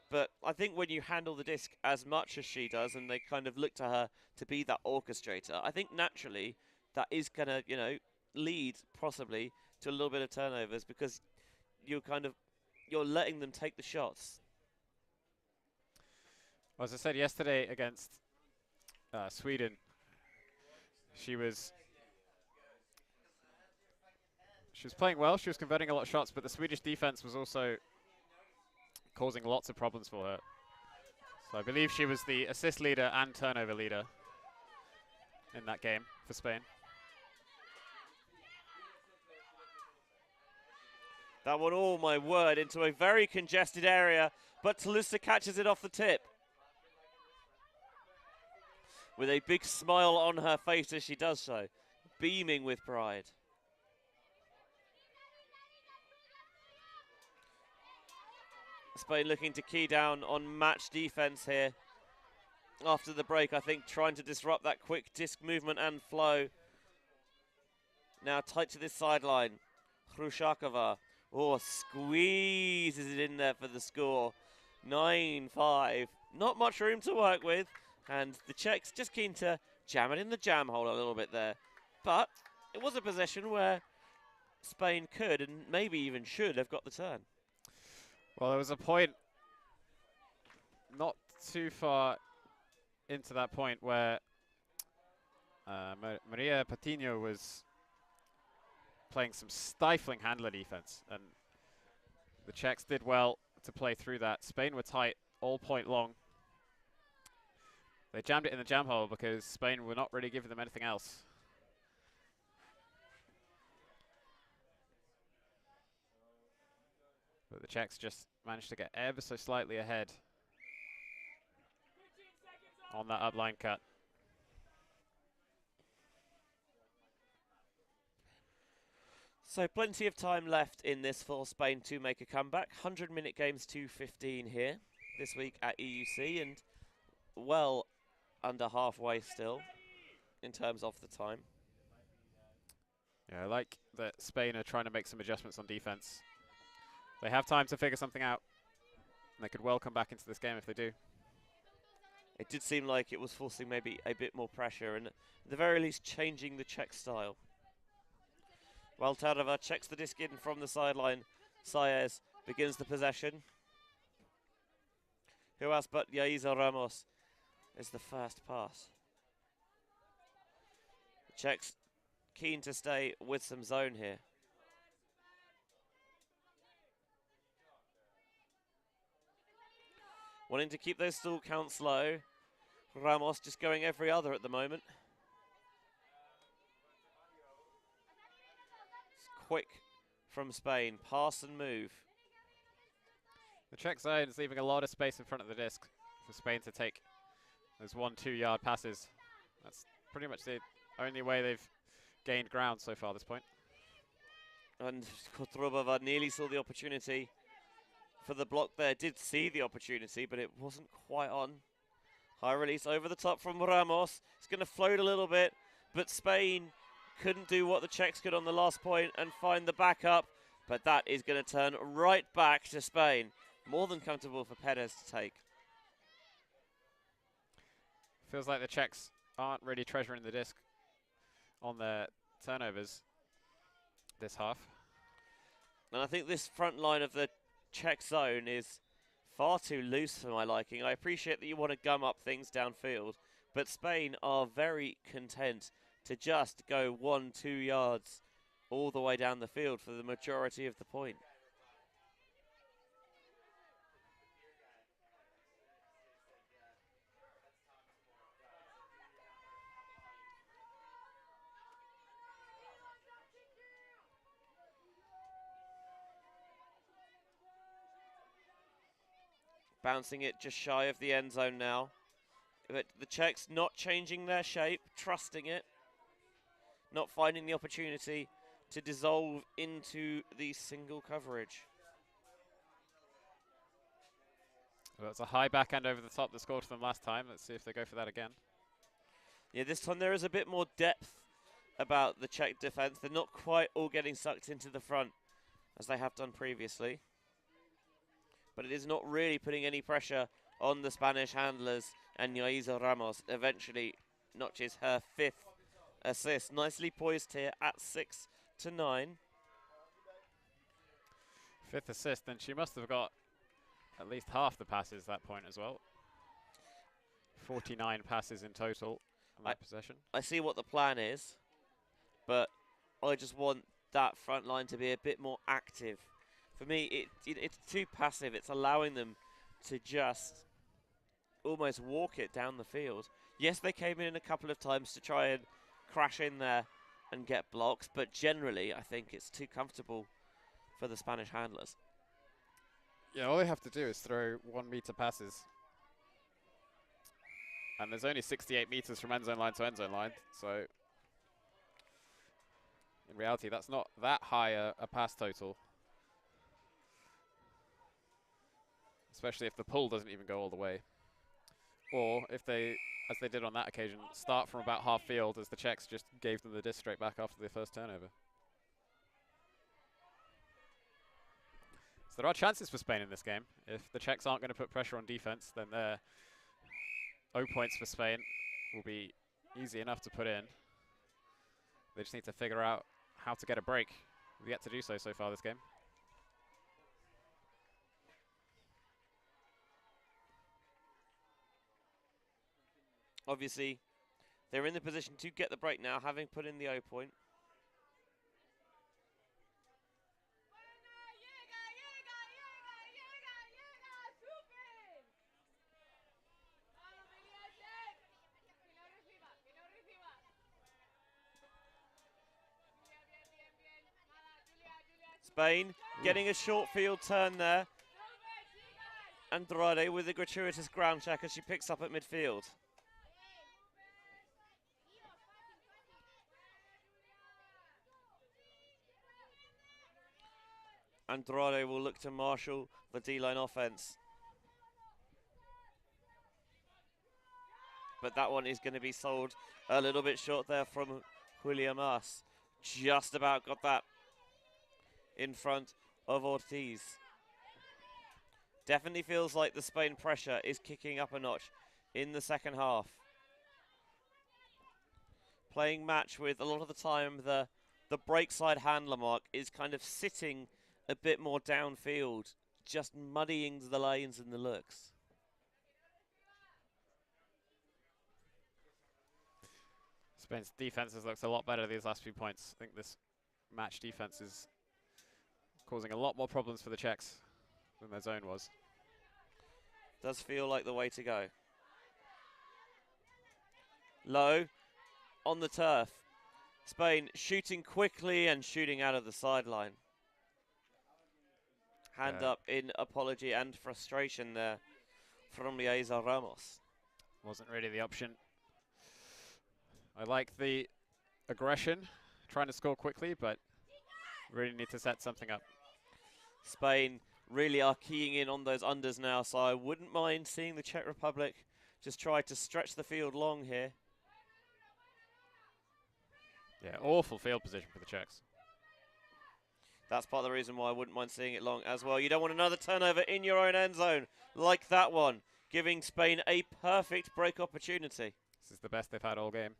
But I think when you handle the disc as much as she does, and they kind of look to her to be that orchestrator, I think naturally that is going to, you know, lead possibly to a little bit of turnovers because you're letting them take the shots. Well, as I said yesterday against Sweden, she was playing well. She was converting a lot of shots, but the Swedish defense was also causing lots of problems for her. So I believe she was the assist leader and turnover leader in that game for Spain. That one, oh my word, into a very congested area, but Toulouse catches it off the tip. With a big smile on her face as she does so, beaming with pride. Spain looking to key down on match defense here. After the break, I think trying to disrupt that quick disc movement and flow. Now tight to this sideline. Hrushakova. Oh, squeezes it in there for the score. 9-5. Not much room to work with. And the Czechs just keen to jam it in the jam hole a little bit there. But it was a possession where Spain could and maybe even should have got the turn. Well, there was a point not too far into that point where Maria Patino was playing some stifling handler defense, and the Czechs did well to play through that. Spain were tight all point long. They jammed it in the jam hole because Spain were not really giving them anything else. But the Czechs just managed to get ever so slightly ahead on that upline cut. So plenty of time left in this for Spain to make a comeback. 100-minute games to 15 here this week at EUC, and well under halfway still in terms of the time. Yeah, I like that Spain are trying to make some adjustments on defense. They have time to figure something out, and they could well come back into this game if they do. It did seem like it was forcing maybe a bit more pressure, and at the very least changing the Czech style. Waltarova checks the disc in from the sideline. Saez begins the possession. Who else but Yaiza Ramos is the first pass. The Czechs keen to stay with some zone here. Wanting to keep those stall counts low. Ramos just going every other at the moment. It's quick from Spain. Pass and move. The Czech zone is leaving a lot of space in front of the disc for Spain to take those 1-2 yard passes. That's pretty much the only way they've gained ground so far at this point. And Kotrobova nearly saw the opportunity for the block there. Did see the opportunity, but it wasn't quite on. High release over the top from Ramos. It's going to float a little bit, but Spain couldn't do what the Czechs could on the last point and find the backup. But that is going to turn right back to Spain. More than comfortable for Perez to take. Feels like the Czechs aren't really treasuring the disc on their turnovers this half. And I think this front line of the Czech zone is far too loose for my liking. I appreciate that you want to gum up things downfield, but Spain are very content to just go 1-2 yards all the way down the field for the majority of the point. Bouncing it just shy of the end zone now. But the Czechs not changing their shape, trusting it. Not finding the opportunity to dissolve into the single coverage. Well, it's a high backhand over the top that scored for them last time. Let's see if they go for that again. Yeah, this time there is a bit more depth about the Czech defence. They're not quite all getting sucked into the front as they have done previously. But it is not really putting any pressure on the Spanish handlers, and Yaiza Ramos eventually notches her 5th assist. Nicely poised here at 6-9. 5th assist, and she must have got at least half the passes that point as well. 49 passes in total on that possession. I see what the plan is, but I just want that front line to be a bit more active. For me, it's too passive. It's allowing them to just almost walk it down the field. Yes, they came in a couple of times to try and crash in there and get blocks, but generally I think it's too comfortable for the Spanish handlers. Yeah, all they have to do is throw 1 meter passes. And there's only 68 meters from end zone line to end zone line, so in reality that's not that high a pass total. Especially if the pull doesn't even go all the way. Or if they, as they did on that occasion, start from about half field as the Czechs just gave them the disc straight back after their first turnover. So there are chances for Spain in this game. If the Czechs aren't going to put pressure on defense, then their 0 points for Spain will be easy enough to put in. They just need to figure out how to get a break. We've yet to do so far this game. Obviously, they're in the position to get the break now, having put in the 0 point. Spain getting a short field turn there. Andrade with a gratuitous ground check as she picks up at midfield. Andrade will look to marshal the D-line offense. But that one is going to be sold a little bit short there from Julia Mas. Just about got that in front of Ortiz. Definitely feels like the Spain pressure is kicking up a notch in the second half. Playing match with a lot of the time the break side handler mark is kind of sitting a bit more downfield, just muddying the lanes and the looks. Spain's defense has looked a lot better these last few points. I think this match defense is causing a lot more problems for the Czechs than their zone was. Does feel like the way to go. Low on the turf. Spain shooting quickly and shooting out of the sideline. Hand up in apology and frustration there from Yaiza Ramos. Wasn't really the option. I like the aggression, trying to score quickly, but really need to set something up. Spain really are keying in on those unders now, so I wouldn't mind seeing the Czech Republic just try to stretch the field long here. Yeah, awful field position for the Czechs. That's part of the reason why I wouldn't mind seeing it long as well. You don't want another turnover in your own end zone like that one, giving Spain a perfect break opportunity. This is the best they've had all game.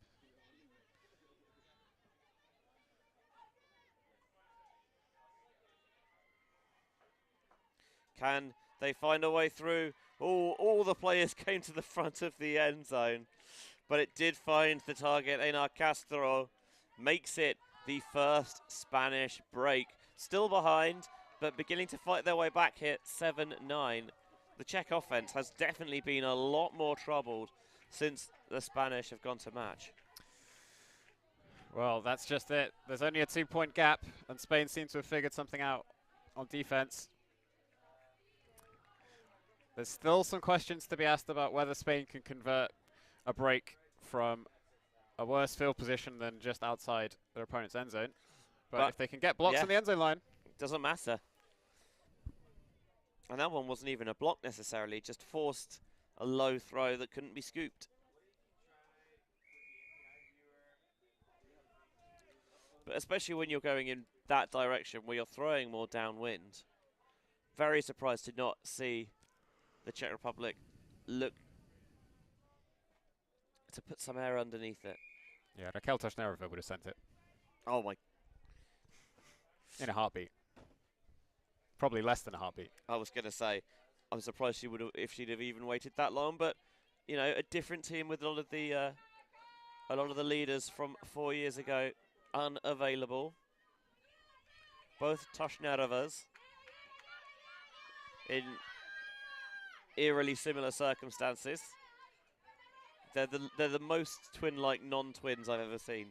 Can they find a way through? All the players came to the front of the end zone, but it did find the target. Einar Castro makes it the first Spanish break. Still behind, but beginning to fight their way back here, 7-9. The Czech offense has definitely been a lot more troubled since the Spanish have gone to match. Well, that's just it. There's only a 2 point gap, and Spain seems to have figured something out on defense. There's still some questions to be asked about whether Spain can convert a break from a worse field position than just outside their opponent's end zone. But if they can get blocks on the end zone line, doesn't matter. And that one wasn't even a block necessarily, just forced a low throw that couldn't be scooped. But especially when you're going in that direction where you're throwing more downwind. Very surprised to not see the Czech Republic look to put some air underneath it. Yeah, Raquel Toshnerova would have sent it. Oh my. In a heartbeat. Probably less than a heartbeat. I was going to say, I'm surprised she would have, if she'd have even waited that long, but you know, a different team with a lot of the leaders from 4 years ago unavailable. Both Toshnerovas in eerily similar circumstances. They're the most twin-like non-twins I've ever seen.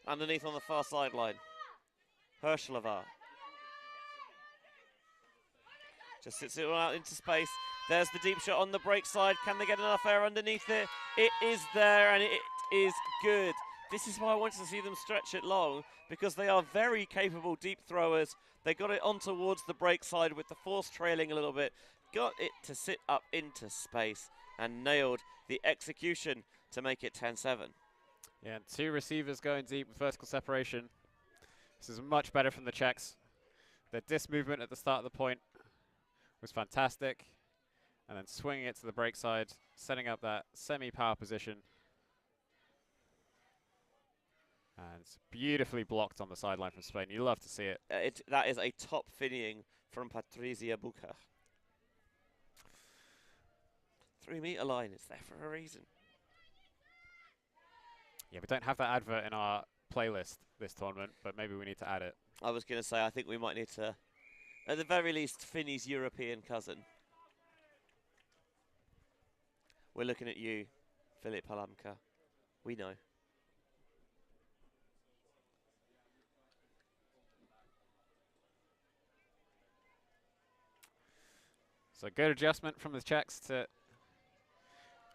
Underneath on the far sideline, Herschelova. Just sits it all out into space. There's the deep shot on the break side. Can they get enough air underneath it? It is there, and it is good. This is why I wanted to see them stretch it long, because they are very capable deep throwers. They got it on towards the break side with the force trailing a little bit. Got it to sit up into space and nailed the execution to make it 10-7. Yeah, and 2 receivers going deep with vertical separation. This is much better from the Czechs. Their disc movement at the start of the point was fantastic. And then swinging it to the break side, setting up that semi-power position. And it's beautifully blocked on the sideline from Spain. You love to see it. That is a top finishing from Patricia Bucher. 3-meter line, it's there for a reason. Yeah, we don't have that advert in our playlist this tournament, but maybe we need to add it. I was going to say, I think we might need to, at the very least, Finney's European cousin. We're looking at you, Filip Halamka. We know. So good adjustment from the Czechs to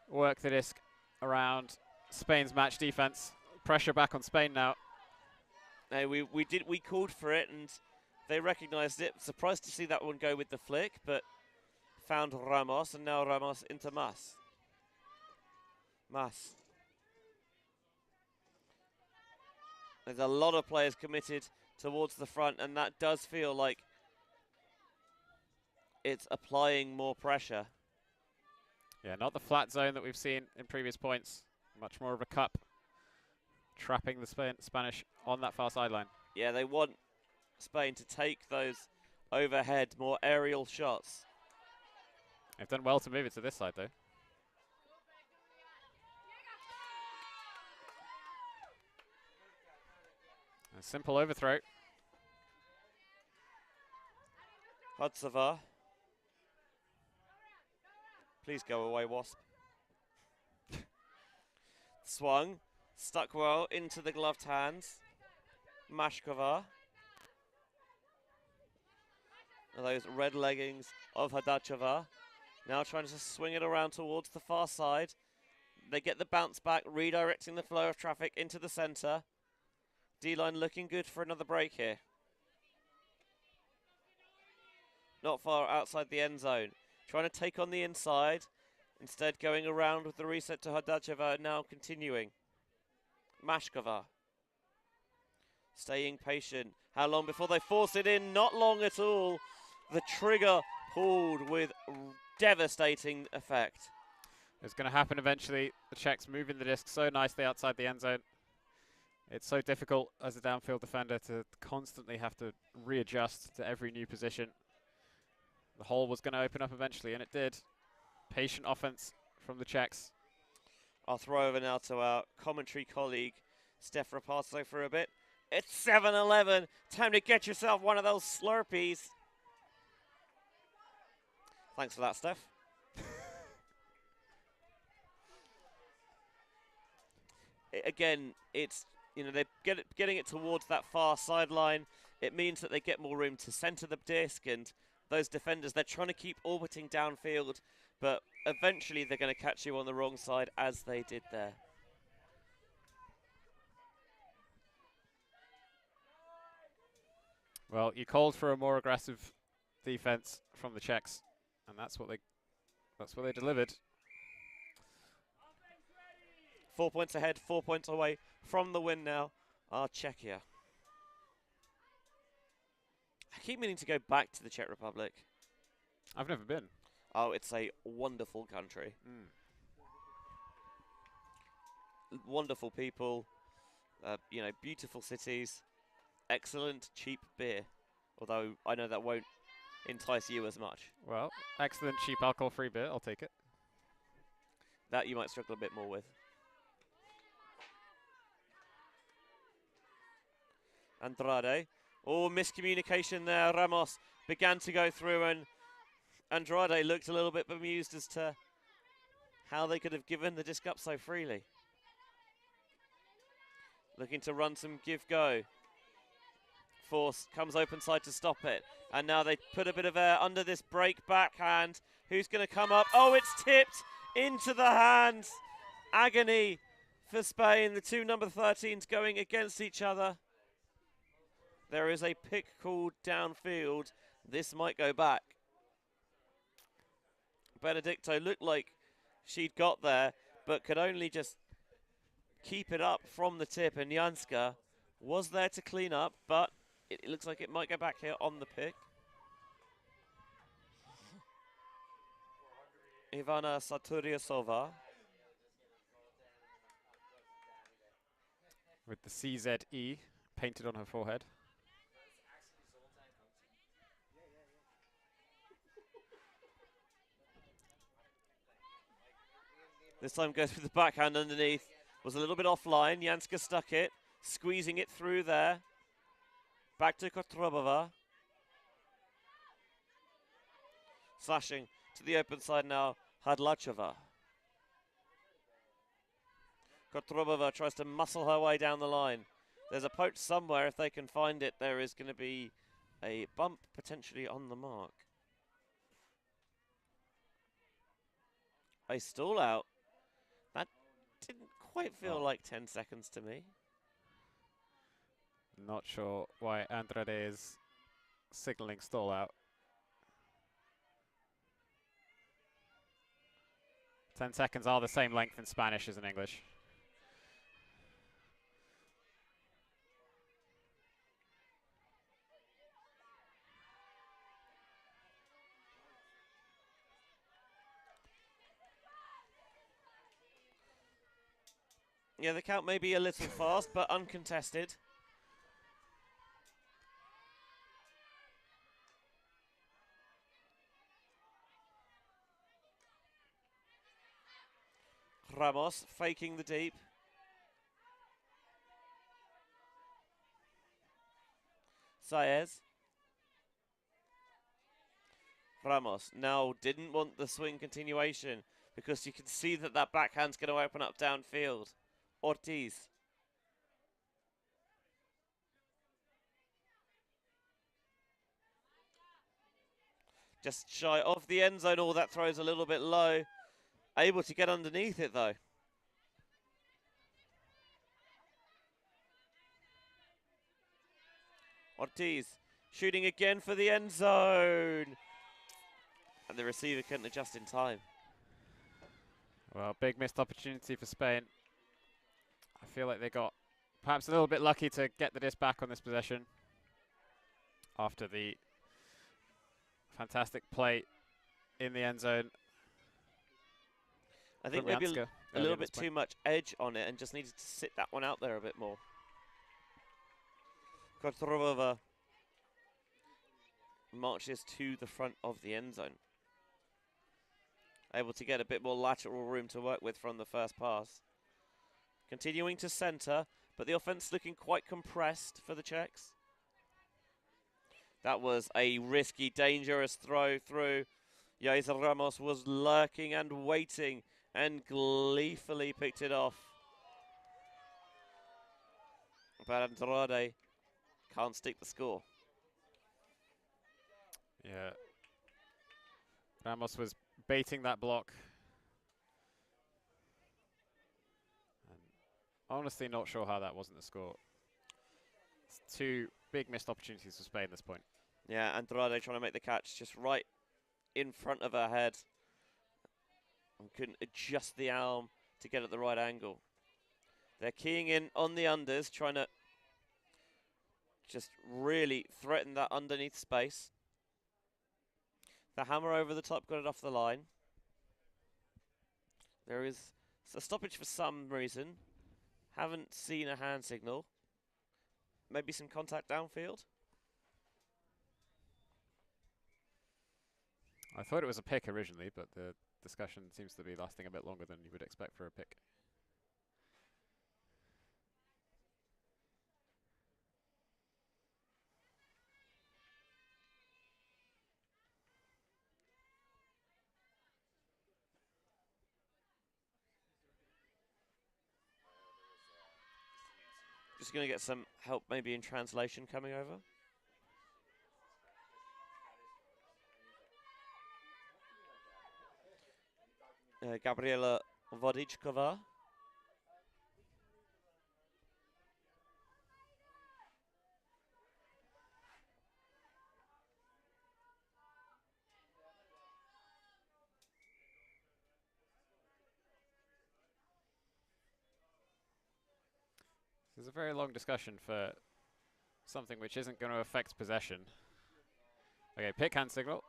work the disc around Spain's match defense. Pressure back on Spain now. No, we called for it and they recognized it. Surprised to see that one go with the flick, but found Ramos, and now Ramos into Mas. There's a lot of players committed towards the front, and that does feel like it's applying more pressure. Yeah, not the flat zone that we've seen in previous points. Much more of a cup, trapping the Spanish on that far sideline. Yeah, they want Spain to take those overhead, more aerial shots. They've done well to move it to this side, though. A simple overthrow. Hudsova. Please go away, Wasp. Swung, stuck well into the gloved hands. Mashkova. And those red leggings of Hadachova. Now trying to swing it around towards the far side. They get the bounce back, redirecting the flow of traffic into the center. D-line looking good for another break here. Not far outside the end zone. Trying to take on the inside. Instead going around with the reset to Hadacheva, now continuing. Mashkova. Staying patient. How long before they force it in? Not long at all. The trigger pulled with devastating effect. It's going to happen eventually. The Czechs moving the disc so nicely outside the end zone. It's so difficult as a downfield defender to constantly have to readjust to every new position. The hole was going to open up eventually, and it did. Patient offense from the Czechs. I'll throw over now to our commentary colleague, Steph Rapasso, for a bit. It's 7-11. Time to get yourself one of those Slurpees. Thanks for that, Steph. Again, it's, you know, they're getting it towards that far sideline. It means that they get more room to center the disc, and those defenders, they're trying to keep orbiting downfield, but eventually they're going to catch you on the wrong side, as they did there. Well, you called for a more aggressive defense from the Czechs, and that's what they delivered. 4 points ahead, 4 points away from the win now are Czechia. I keep meaning to go back to the Czech Republic. I've never been. Oh, it's a wonderful country. Wonderful people, you know, beautiful cities, excellent cheap beer. Although I know that won't entice you as much. Well, excellent cheap alcohol-free beer. I'll take it. That you might struggle a bit more with. Andrade. Oh, miscommunication there. Ramos began to go through, and Andrade looked a little bit bemused as to how they could have given the disc up so freely. Looking to run some give-go. Force comes open side to stop it. And now they put a bit of air under this break backhand. Who's going to come up? Oh, it's tipped into the hands. Agony for Spain. The two number 13s going against each other. There is a pick called downfield. This might go back. Benedicto looked like she'd got there, but could only just keep it up from the tip. And Janska was there to clean up, but it looks like it might go back here on the pick. Ivana Saturiasova. With the CZE painted on her forehead. This time goes with the backhand underneath. Was a little bit offline. Janska stuck it, squeezing it through there. Back to Kotrobova. Slashing to the open side now, Hadlachova. Kotrobova tries to muscle her way down the line. There's a poach somewhere. If they can find it, there is going to be a bump potentially on the mark. A stall out. That didn't quite feel like 10 seconds to me. Not sure why Andrade is signaling stall out. 10 seconds are the same length in Spanish as in English. Yeah, the count may be a little fast, but uncontested. Ramos faking the deep. Saez. Ramos now didn't want the swing continuation because you can see that that backhand's going to open up downfield. Ortiz. Just shy of the end zone. Oh, that throws a little bit low. Able to get underneath it, though. Ortiz shooting again for the end zone. And the receiver couldn't adjust in time. Well, big missed opportunity for Spain. I feel like they got perhaps a little bit lucky to get the disc back on this possession after the fantastic play in the end zone. I think maybe a little bit too much edge on it and just needed to sit that one out there a bit more. Kotrobova marches to the front of the end zone. Able to get a bit more lateral room to work with from the first pass. Continuing to centre, but the offense looking quite compressed for the Czechs. That was a risky, dangerous throw through. Yair Ramos was lurking and waiting and gleefully picked it off. But Andrade can't stick the score. Yeah. Ramos was baiting that block. Honestly, not sure how that wasn't the score. It's two big missed opportunities for Spain at this point. Yeah, Andrade trying to make the catch just right in front of her head. And couldn't adjust the arm to get at the right angle. They're keying in on the unders, trying to just really threaten that underneath space. The hammer over the top got it off the line. There is a stoppage for some reason. Haven't seen a hand signal. Maybe some contact downfield. I thought it was a pick originally, but the discussion seems to be lasting a bit longer than you would expect for a pick. Just going to get some help maybe in translation coming over. Gabriela Vodičková. This is a very long discussion for something which isn't going to affect possession. Okay, pick hand signal.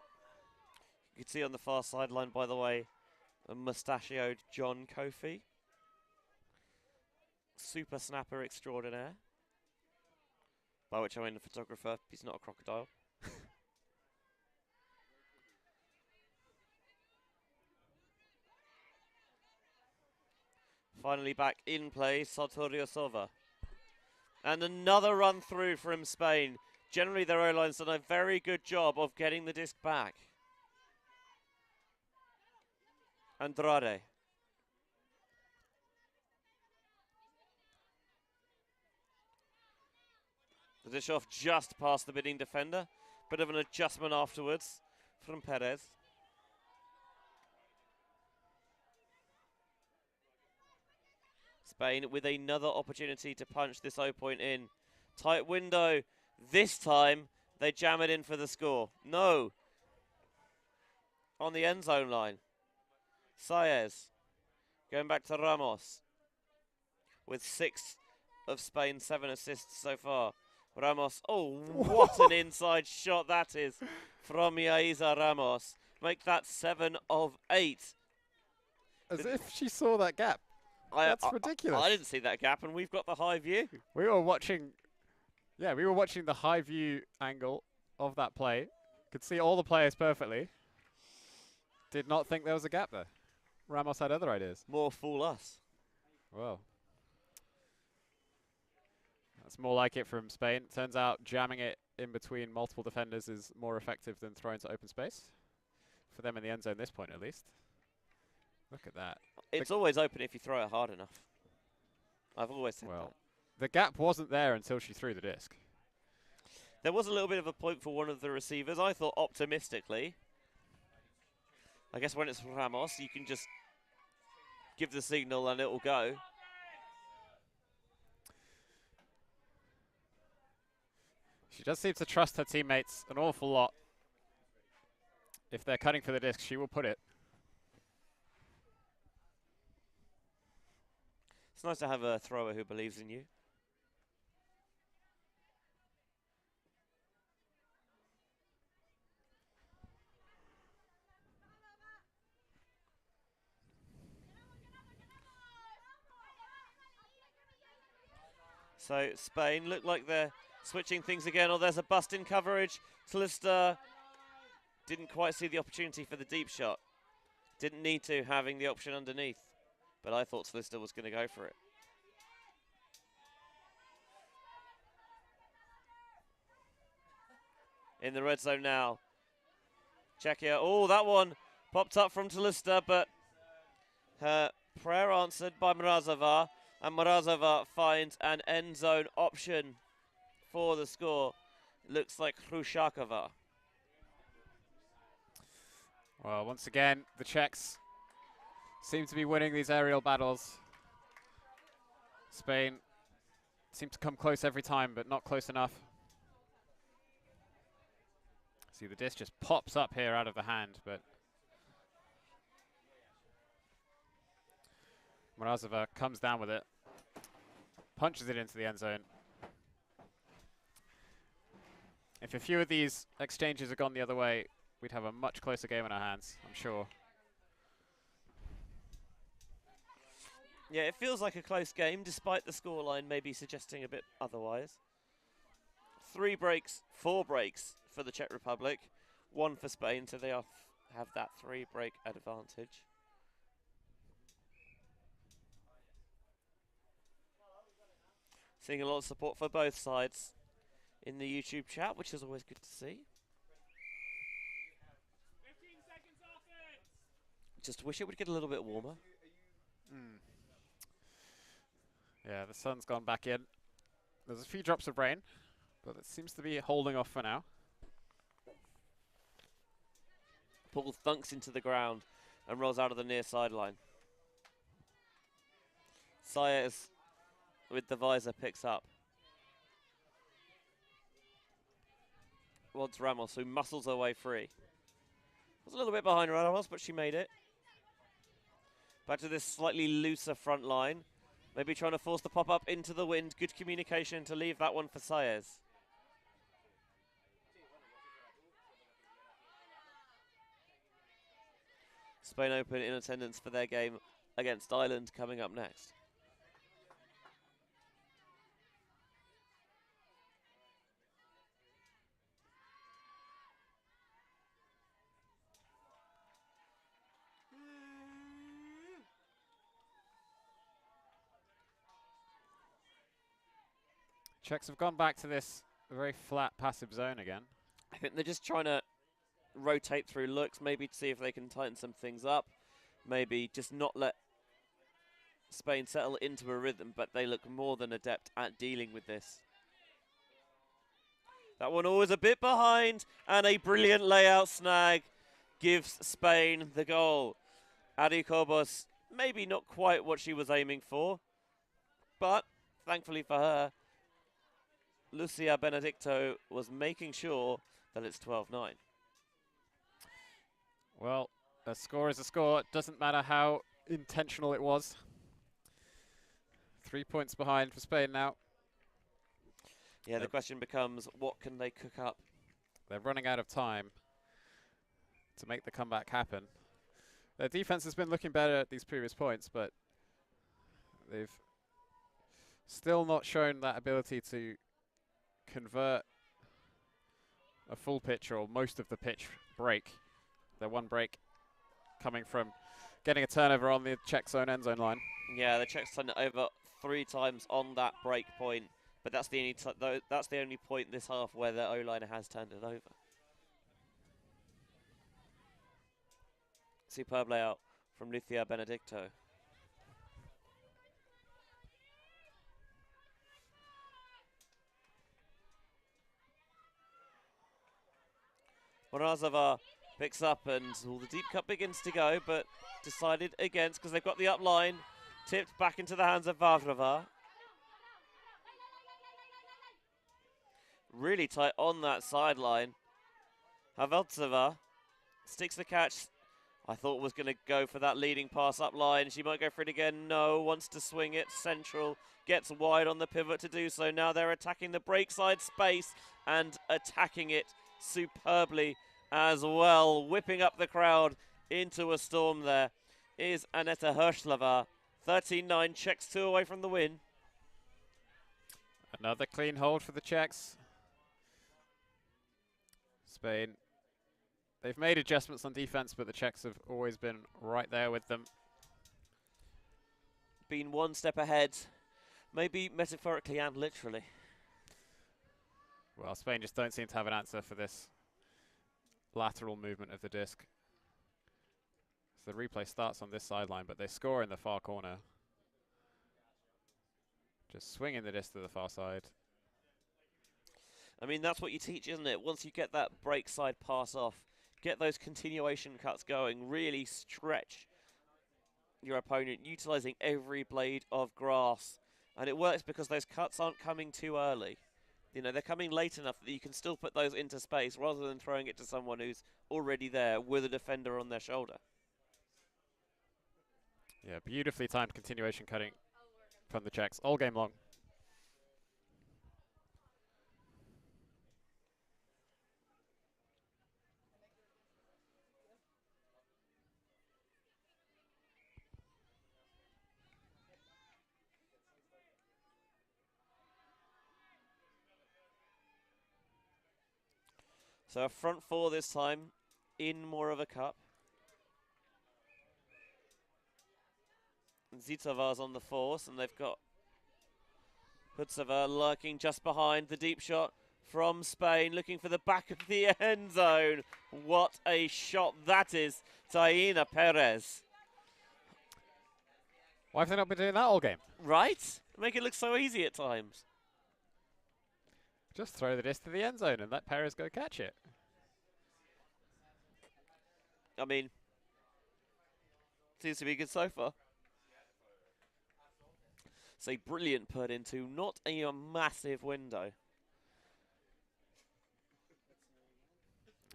You can see on the far sideline, by the way, a mustachioed John Kofi. Super snapper extraordinaire. By which I mean the photographer, he's not a crocodile. Finally back in play, Sotoriosova. And another run through from Spain. Generally, their O-line's done a very good job of getting the disc back. Andrade. The dish off just past the bidding defender. Bit of an adjustment afterwards from Perez. Spain with another opportunity to punch this O-point in. Tight window. This time, they jam it in for the score. No. On the end zone line. Saez going back to Ramos with 6 of Spain's 7 assists so far. Ramos, oh, what an inside shot that is from Yaiza Ramos. Make that 7 of 8. As if she saw that gap. That's ridiculous. I didn't see that gap, and we've got the high view. We were watching the high view angle of that play. Could see all the players perfectly. Did not think there was a gap there. Ramos had other ideas. More fool us. Well, that's more like it from Spain. Turns out jamming it in between multiple defenders is more effective than throwing to open space. For them in the end zone, this point at least. Look at that. It's always open if you throw it hard enough. I've always said that. The gap wasn't there until she threw the disc. There was a little bit of a point for one of the receivers. I thought optimistically. I guess when it's Ramos, you can just give the signal and it will go. She does seem to trust her teammates an awful lot. If they're cutting for the disc, she will put it. It's nice to have a thrower who believes in you. So Spain look like they're switching things again. Oh, there's a bust in coverage. Tlister didn't quite see the opportunity for the deep shot. Didn't need to, having the option underneath. But I thought Tlister was going to go for it. In the red zone now. Czechia. Oh, that one popped up from Tlister, but her prayer answered by Mrazova. And Mrazova finds an end zone option for the score. Looks like Hrushakova. Well, once again, the Czechs seem to be winning these aerial battles. Spain seems to come close every time, but not close enough. See, the disc just pops up here out of the hand, but Morozova comes down with it, punches it into the end zone. If a few of these exchanges had gone the other way, we'd have a much closer game in our hands, I'm sure. Yeah, it feels like a close game, despite the scoreline maybe suggesting a bit otherwise. 4 breaks for the Czech Republic, 1 for Spain, so they have that 3-break advantage. Seeing a lot of support for both sides in the YouTube chat, which is always good to see. Just wish it would get a little bit warmer. Yeah, the sun's gone back in. There's a few drops of rain, but it seems to be holding off for now. Ball thunks into the ground and rolls out of the near sideline. Sayers with the visor picks up. Rods Ramos, who muscles her way free. Was a little bit behind Ramos, but she made it. Back to this slightly looser front line. Maybe trying to force the pop-up into the wind. Good communication to leave that one for Sayers. Spain Open in attendance for their game against Ireland coming up next. Czechs have gone back to this very flat passive zone again. I think they're just trying to rotate through looks, maybe to see if they can tighten some things up. Maybe just not let Spain settle into a rhythm, but they look more than adept at dealing with this. That one always a bit behind, and a brilliant layout snag gives Spain the goal. Adi Kobos, maybe not quite what she was aiming for, but thankfully for her, Lucia Benedicto was making sure that it's 12-9. Well, a score is a score. It doesn't matter how intentional it was. 3 points behind for Spain now. Yeah, the question becomes, what can they cook up? They're running out of time to make the comeback happen. Their defense has been looking better at these previous points, but they've still not shown that ability to convert a full pitch or most of the pitch break. Their one break coming from getting a turnover on the Czech zone end zone line. Yeah, the Czechs turned it over 3 times on that break point, but that's the only point this half where the O-line has turned it over. Superb layout from Lucia Benedicto. Morozova picks up and the deep cut begins to go, but decided against because they've got the up line. Tipped back into the hands of Vavrova. Really tight on that sideline. Haveltseva sticks the catch. I thought was going to go for that leading pass up line. She might go for it again. No, wants to swing it central. Gets wide on the pivot to do so. Now they're attacking the break side space and attacking it superbly as well. Whipping up the crowd into a storm there is Aneta Hirschlova. 13-9, Czechs 2 away from the win. Another clean hold for the Czechs. Spain, they've made adjustments on defense, but the Czechs have always been right there with them. Been one step ahead, maybe metaphorically and literally. Well, Spain just don't seem to have an answer for this lateral movement of the disc. So the replay starts on this sideline, but they score in the far corner. Just swinging the disc to the far side. I mean, that's what you teach, isn't it? Once you get that break side pass off, get those continuation cuts going, really stretch your opponent, utilizing every blade of grass. And it works because those cuts aren't coming too early. You know, they're coming late enough that you can still put those into space rather than throwing it to someone who's already there with a defender on their shoulder. Yeah, beautifully timed continuation cutting from the Czechs all game long. So a front four this time in more of a cup. Zitova's on the force, and they've got Hutsova lurking just behind. The deep shot from Spain, looking for the back of the end zone. What a shot that is, Taina Perez. Why have they not been doing that all game? Right? Make it look so easy at times. Just throw the disc to the end zone and let Perez go catch it. I mean, seems to be good so far. It's a brilliant put into not a massive window.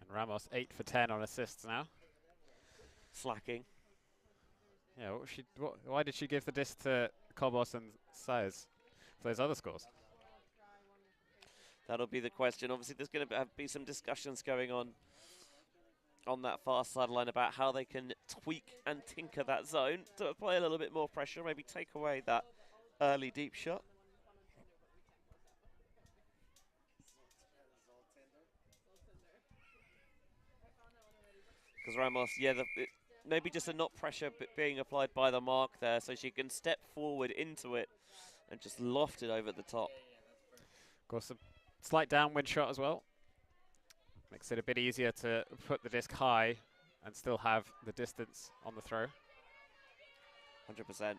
And Ramos 8 for 10 on assists now. Slacking. Yeah, why did she give the disc to Kobos and Saez for those other scores? That'll be the question. Obviously, there's going to be some discussions going on that far sideline about how they can tweak and tinker that zone to apply a little bit more pressure, maybe take away that early deep shot. Because Ramos, yeah, maybe just a not pressure being applied by the mark there, so she can step forward into it and just loft it over the top. Of course, a slight downwind shot as well. Makes it a bit easier to put the disc high and still have the distance on the throw. 100%.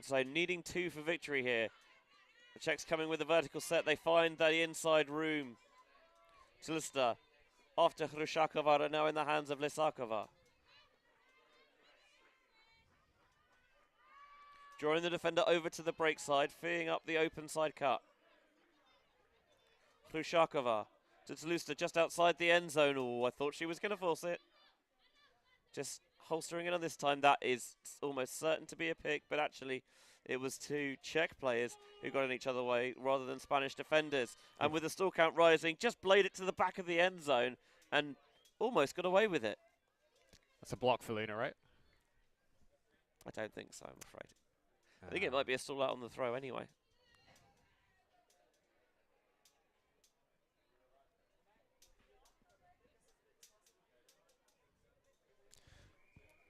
So needing 2 for victory here. The Czechs coming with a vertical set. They find the inside room. Tlista after Hrushakova are now in the hands of Lisakova. Drawing the defender over to the break side, freeing up the open side cut. Hrushakova to Tlista just outside the end zone. Oh, I thought she was going to force it. Just holstering it on this time. That is almost certain to be a pick, but actually it was 2 Czech players who got in each other's way rather than Spanish defenders. And with the stall count rising, just played it to the back of the end zone and almost got away with it. That's a block for Luna, right? I don't think so, I'm afraid. I think it might be a stall out on the throw anyway.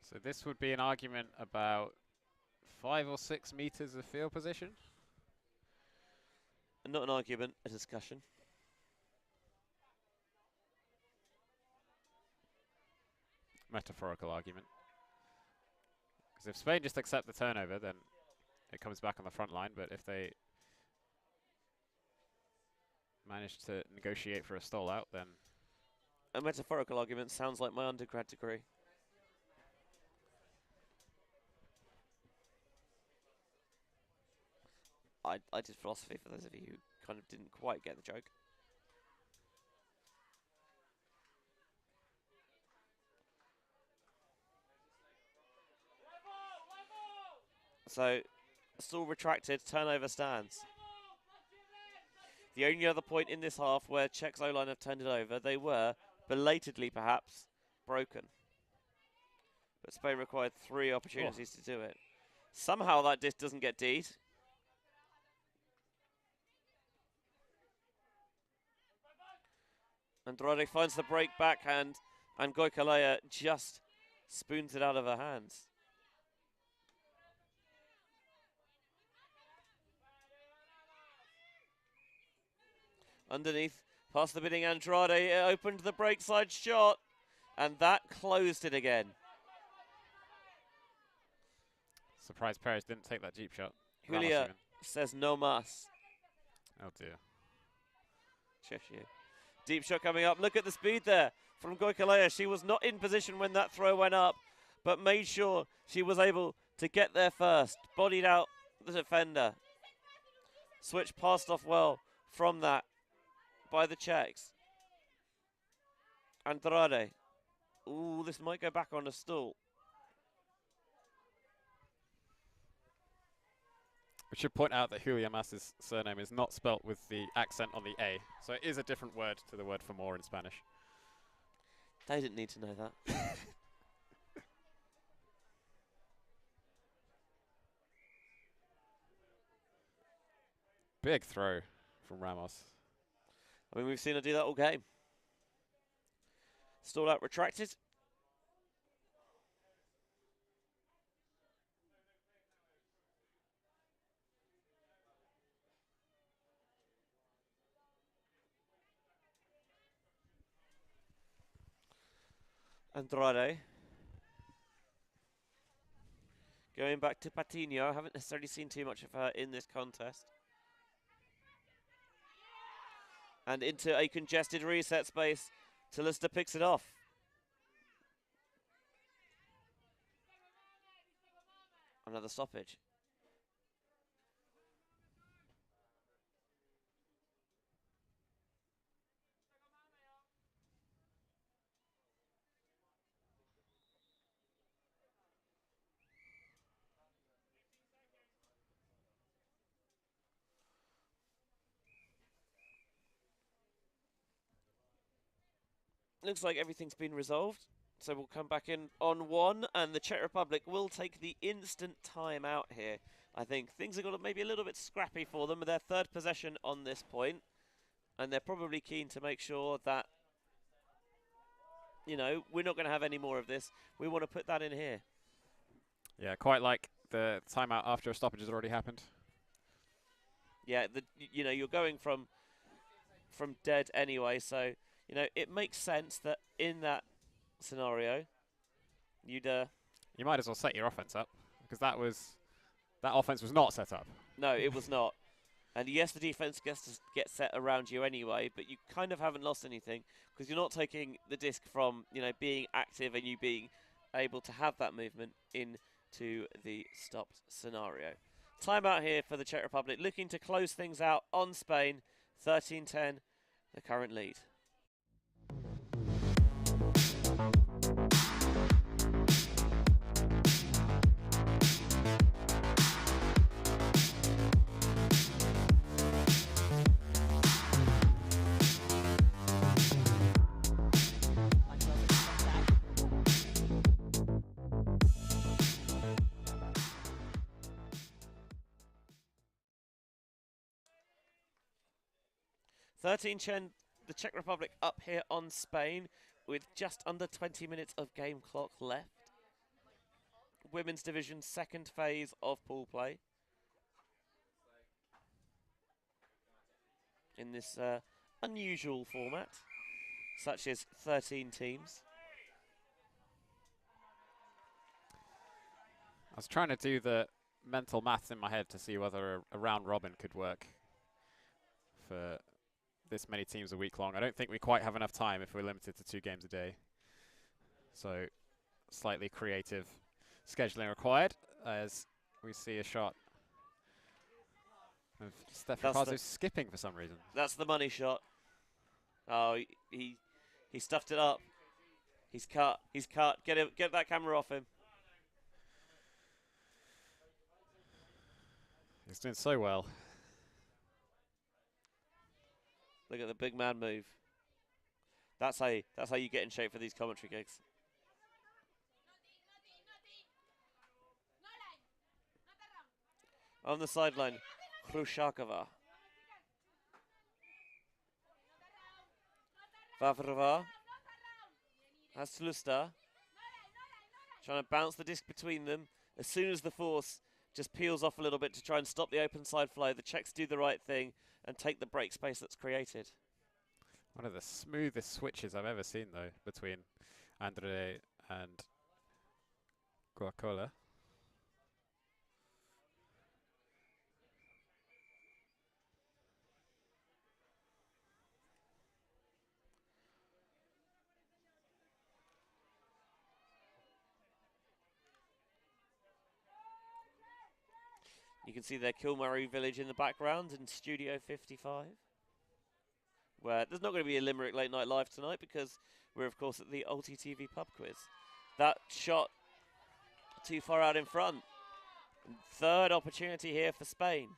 So this would be an argument about 5 or 6 meters of field position. Not an argument, a discussion. Metaphorical argument. Because if Spain just accept the turnover, then it comes back on the front line. But if they manage to negotiate for a stall out, then... A metaphorical argument sounds like my undergrad degree. I did philosophy, for those of you who kind of didn't quite get the joke. So, stall retracted, turnover stands. The only other point in this half where Czech's O-line have turned it over, they were, belatedly perhaps, broken. But Spain required 3 opportunities to do it. Somehow that disc doesn't get D'd. Andrade finds the break backhand, and Goikalea just spoons it out of her hands. Underneath, past the bidding Andrade, it opened the break side shot, and that closed it again. Surprised Perez didn't take that deep shot. Julia says no mas. Oh dear. Czechia. Deep shot coming up. Look at the speed there from Goikalea. She was not in position when that throw went up, but made sure she was able to get there first. Bodied out the defender. Switch passed off well from that by the Czechs. Andrade. Ooh, this might go back on a stool. We should point out that Julia Mas's surname is not spelt with the accent on the A, so it is a different word to the word for more in Spanish. They didn't need to know that. Big throw from Ramos. I mean, we've seen her do that all game. Stalled out, retracted. Andrade. Going back to Patino. I haven't necessarily seen too much of her in this contest. And into a congested reset space. Talista picks it off. Another stoppage. Looks like everything's been resolved. So we'll come back in on one, and the Czech Republic will take the instant time out here. I think things have got maybe a little bit scrappy for them with their third possession on this point, and they're probably keen to make sure that, you know, we're not going to have any more of this. We want to put that in here. Yeah, quite like the timeout after a stoppage has already happened. Yeah, you know, you're going from dead anyway, so, you know, it makes sense that in that scenario, you'd you might as well set your offense up, because that offense was not set up. No, it was not. And yes, the defense gets to get set around you anyway, but you kind of haven't lost anything because you're not taking the disc from, you know, being active and you being able to have that movement into the stopped scenario. Timeout here for the Czech Republic, looking to close things out on Spain. 13-10, the current lead. The Czech Republic up here on Spain with just under 20 minutes of game clock left. Women's division, second phase of pool play. In this unusual format, such as 13 teams. I was trying to do the mental maths in my head to see whether a round robin could work for this many teams a week long. I don't think we quite have enough time if we're limited to 2 games a day. So slightly creative scheduling required as we see a shot of Stefan Pazu skipping for some reason. That's the money shot. Oh, he stuffed it up. He's cut. Get that camera off him. He's doing so well. Look at the big man move. That's how you get in shape for these commentary gigs. On the sideline, Khrushakova. Vavrova has Tlusta. Trying to bounce the disc between them. As soon as the force just peels off a little bit to try and stop the open side flow, the Czechs do the right thing and take the break space that's created. One of the smoothest switches I've ever seen, though, between Andre and Guacola. You can see their Kilmurray village in the background in Studio 55. Where there's not going to be a Limerick Late Night Live tonight because we're, of course, at the ULTI.TV pub quiz. That shot too far out in front. And third opportunity here for Spain.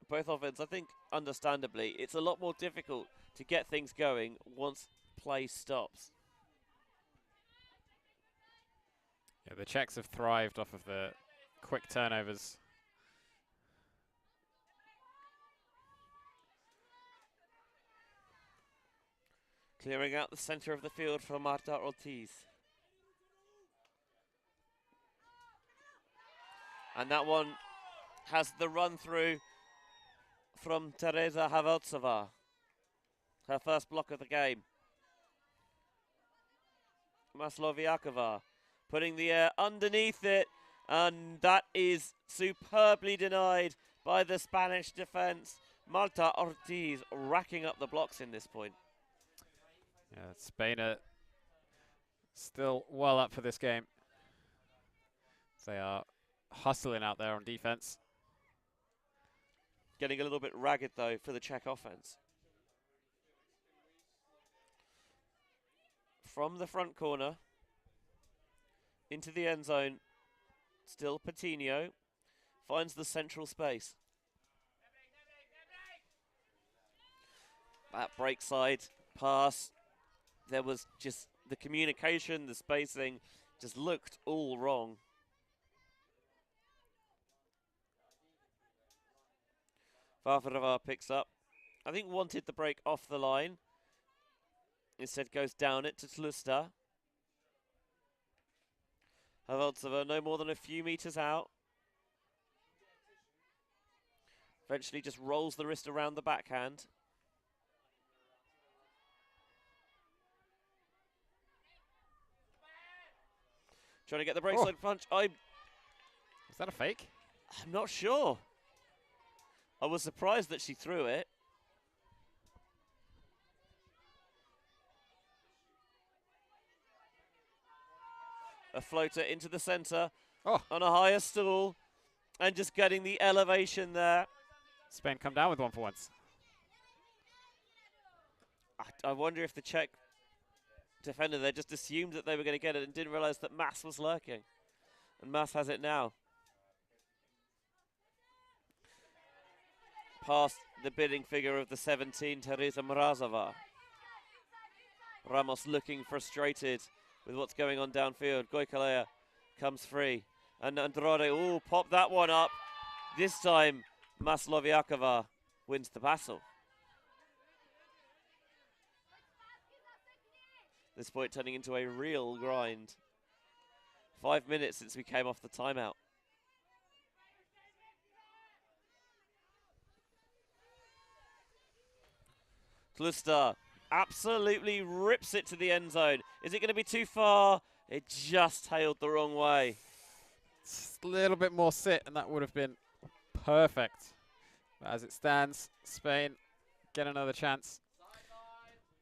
Both offense, I think, understandably, it's a lot more difficult to get things going once play stops. Yeah, the Czechs have thrived off of the quick turnovers. Clearing out the centre of the field for Marta Ortiz. And that one has the run through from Teresa Haveltsova. Her first block of the game. Masloviakova putting the air underneath it, and that is superbly denied by the Spanish defence. Marta Ortiz racking up the blocks in this point. Yeah, Spain are still well up for this game. They are hustling out there on defense. Getting a little bit ragged, though, for the Czech offense. From the front corner into the end zone, still Patino finds the central space. That break side pass, there was just the communication, the spacing just looked all wrong. Vavrava picks up. I think wanted the break off the line. Instead goes down it to Tlusta. Haveltsova no more than a few meters out. Eventually just rolls the wrist around the backhand. Trying to get the break side punch. Is that a fake? I'm not sure. I was surprised that she threw it. A floater into the centre on a higher stool and just getting the elevation there. Spain come down with one for once. I wonder if the Czech defender there just assumed that they were going to get it and didn't realise that Mas was lurking. And Mas has it now. Past the bidding figure of the 17, Teresa Mrazova. Ramos looking frustrated with what's going on downfield. Goikalea comes free. And Andrade, pop that one up. This time, Masloviakova wins the battle. This point turning into a real grind. 5 minutes since we came off the timeout. Tlusta absolutely rips it to the end zone. Is it going to be too far? It just tailed the wrong way. Just a little bit more sit and that would have been perfect. But as it stands, Spain get another chance.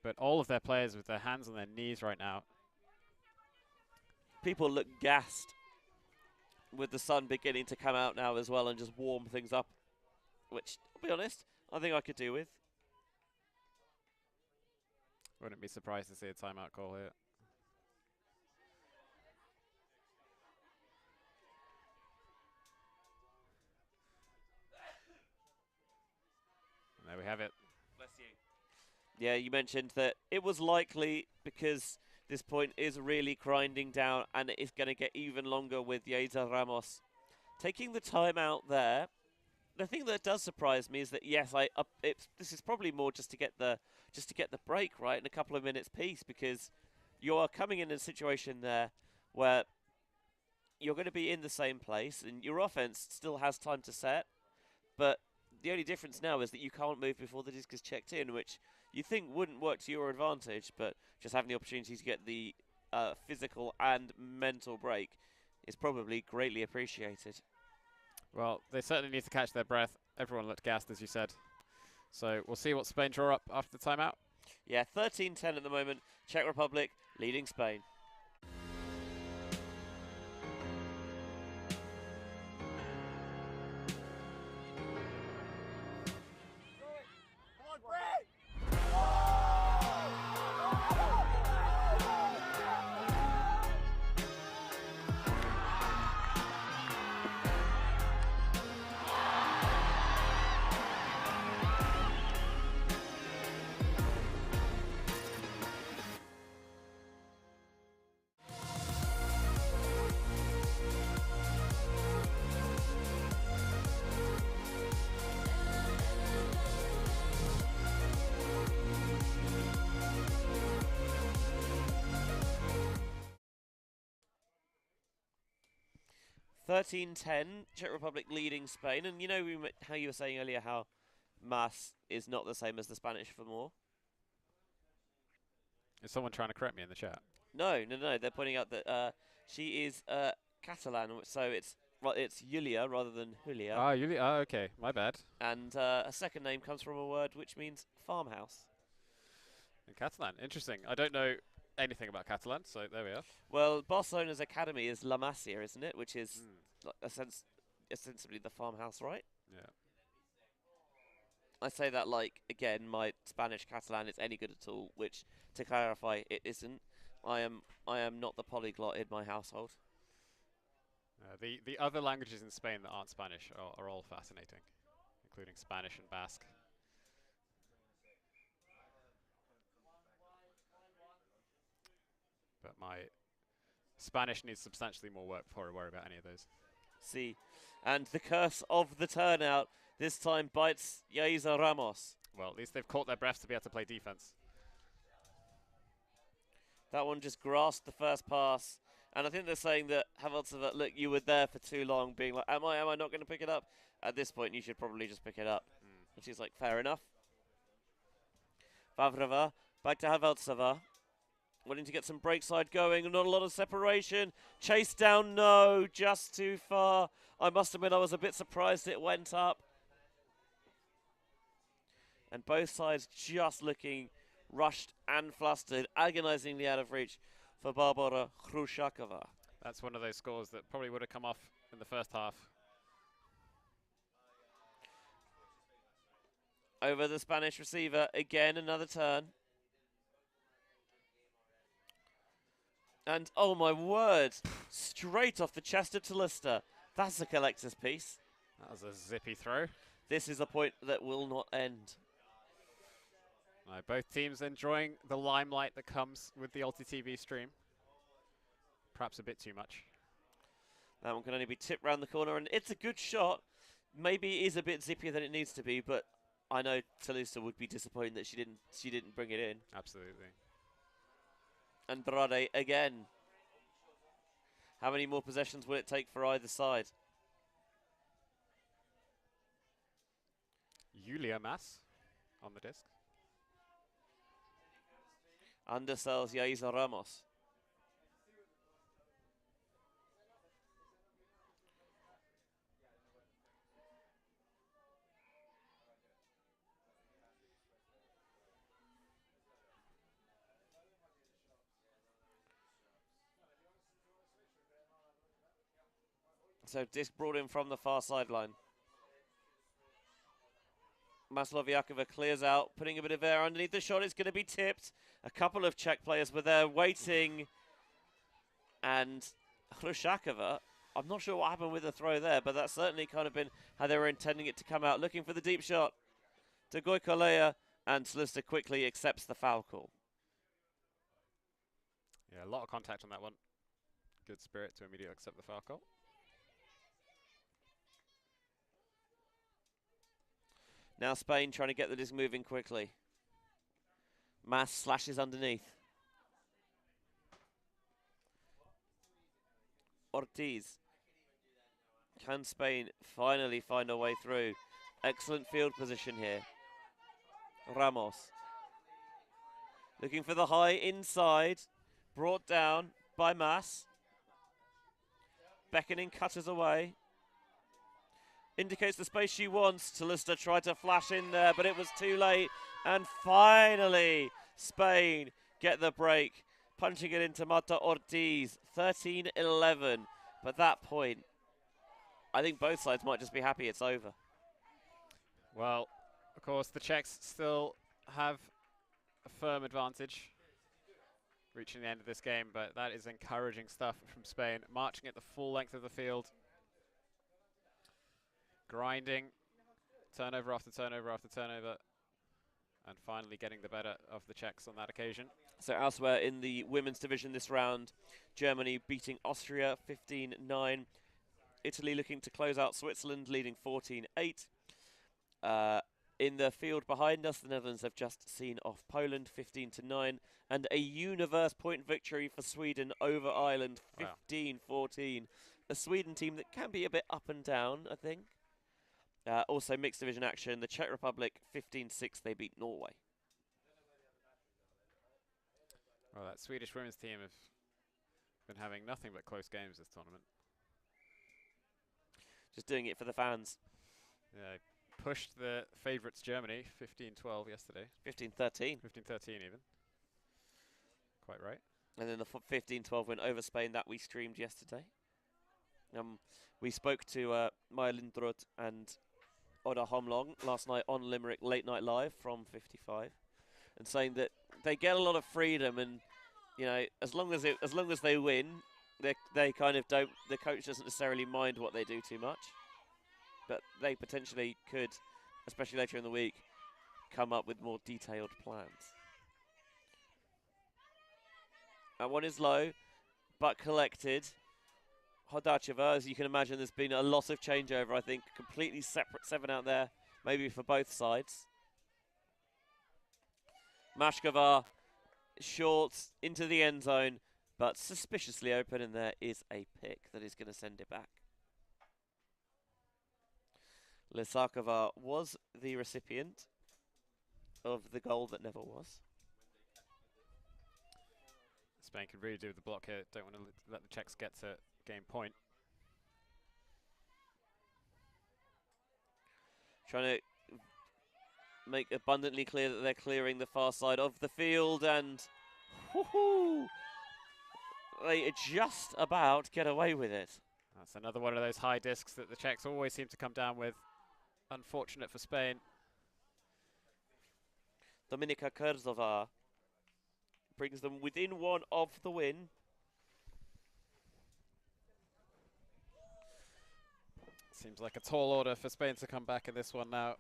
But all of their players with their hands on their knees right now. People look gassed with the sun beginning to come out now as well and just warm things up, which, I'll be honest, I think I could do with. Wouldn't be surprised to see a timeout call here. And there we have it. Bless you. Yeah, you mentioned that it was likely because this point is really grinding down and it is going to get even longer with Yeza Ramos. Taking the timeout there, the thing that does surprise me is that yes, this is probably more just to get the break right in a couple of minutes piece, because you are coming in a situation there where you're going to be in the same place and your offense still has time to set, but the only difference now is that you can't move before the disc is checked in, which you think wouldn't work to your advantage, but just having the opportunity to get the physical and mental break is probably greatly appreciated. Well, they certainly need to catch their breath. Everyone looked gassed, as you said. So we'll see what Spain draw up after the timeout. Yeah, 13-10 at the moment. Czech Republic leading Spain. 13-10, Czech Republic leading Spain. And you know how you were saying earlier how Mas is not the same as the Spanish for more? Is someone trying to correct me in the chat? No. They're pointing out that she is Catalan, so it's Julia rather than Julia. Ah, Julia. Ah, okay. My bad. And her second name comes from a word which means farmhouse. In Catalan. Interesting. I don't know anything about Catalan, so there we are. Well, Barcelona's academy is La Masia, isn't it? Which is ostensibly the farmhouse, right? Yeah. I say that like, again, my Spanish Catalan is any good at all, which, to clarify, it isn't. I am not the polyglot in my household. The other languages in Spain that aren't Spanish are all fascinating, including Spanish and Basque. But my Spanish needs substantially more work before I worry about any of those. See, and the curse of the turnout this time bites Yaiza Ramos. Well, at least they've caught their breath to be able to play defense. That one just grasped the first pass. And I think they're saying that Haveltzova, look, you were there for too long, being like, am I not going to pick it up? At this point, you should probably just pick it up. And she's like, fair enough. Vavrova, back to Haveltzova. Wanting to get some break side going, not a lot of separation. Chase down, no, just too far. I must admit, I was a bit surprised it went up. And both sides just looking rushed and flustered, agonizingly out of reach for Barbara Hrushakova. That's one of those scores that probably would have come off in the first half. Over the Spanish receiver, again another turn. And oh my word, straight off the chest of Talista. That's a collector's piece. That was a zippy throw. This is a point that will not end. Both teams enjoying the limelight that comes with the ULTI.TV stream. Perhaps a bit too much. That one can only be tipped round the corner, and it's a good shot. Maybe it is a bit zippier than it needs to be, but I know Talista would be disappointed that she didn't bring it in. Absolutely. Andrade again. How many more possessions will it take for either side? Julia Mas on the disc. Undersells Yaiza Ramos. So disc brought in from the far sideline. Masloviakova clears out, putting a bit of air underneath the shot. It's going to be tipped. A couple of Czech players were there waiting. And Hrushakova, I'm not sure what happened with the throw there, but that's certainly kind of been how they were intending it to come out. Looking for the deep shot to Goikolea, and Solista quickly accepts the foul call. Yeah, a lot of contact on that one. Good spirit to immediately accept the foul call. Now Spain trying to get the disc moving quickly. Mas slashes underneath. Ortiz. Can Spain finally find a way through? Excellent field position here. Ramos. Looking for the high inside. Brought down by Mas. Beckoning cutters away. Indicates the space she wants. Talista tried to flash in there, but it was too late. And finally, Spain get the break, punching it into Marta Ortiz, 13-11. But that point, I think both sides might just be happy it's over. Well, of course, the Czechs still have a firm advantage reaching the end of this game, but that is encouraging stuff from Spain, marching at the full length of the field. Grinding, turnover after turnover after turnover, and finally getting the better of the Czechs on that occasion. So elsewhere in the women's division this round, Germany beating Austria 15-9. Italy looking to close out Switzerland, leading 14-8. In the field behind us, the Netherlands have just seen off Poland 15-9, and a universe point victory for Sweden over Ireland 15-14. a Sweden team that can be a bit up and down, I think. Also mixed division action. The Czech Republic 15-6, they beat Norway. Well, that Swedish women's team have been having nothing but close games this tournament. Just doing it for the fans. Yeah, pushed the favourites Germany 15-12 yesterday. 15-13. 15-13 even. Quite right. And then the 15-12 win over Spain that we streamed yesterday. We spoke to Maya Lindroth and Oda Homlong last night on Limerick Late Night Live from 55, and saying that they get a lot of freedom, and you know, as long as they win, they kind of don't. The coach doesn't necessarily mind what they do too much, but they potentially could, especially later in the week, come up with more detailed plans. That one is low, but collected. Hodacheva, as you can imagine, there's been a lot of changeover, I think. Completely separate 7 out there, maybe for both sides. Mashkova, short, into the end zone, but suspiciously open, and there is a pick that is going to send it back. Lisakova was the recipient of the goal that never was. Spain can really do with the block here. Don't want to let the Czechs get to game point. Trying to make abundantly clear that they're clearing the far side of the field, and they just about get away with it. That's another one of those high discs that the Czechs always seem to come down with. Unfortunate for Spain. Dominika Kurzova brings them within 1 of the win. Seems like a tall order for Spain to come back in this one now.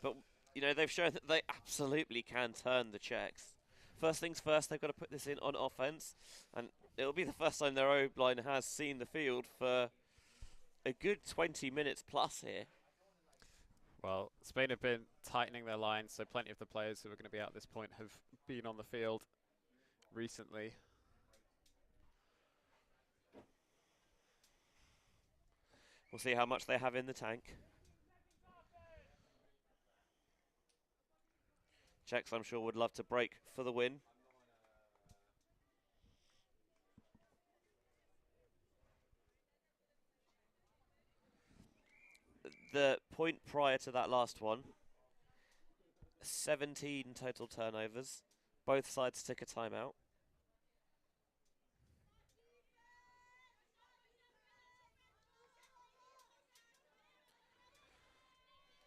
But, you know, they've shown that they absolutely can turn the Czechs. First things first, they've got to put this in on offense. And it'll be the first time their O-line has seen the field for a good 20 minutes plus here. Well, Spain have been tightening their lines, so plenty of the players who are going to be out at this point have been on the field recently. We'll see how much they have in the tank. Czechs, I'm sure, would love to break for the win. The point prior to that last one, 17 total turnovers. Both sides took a timeout.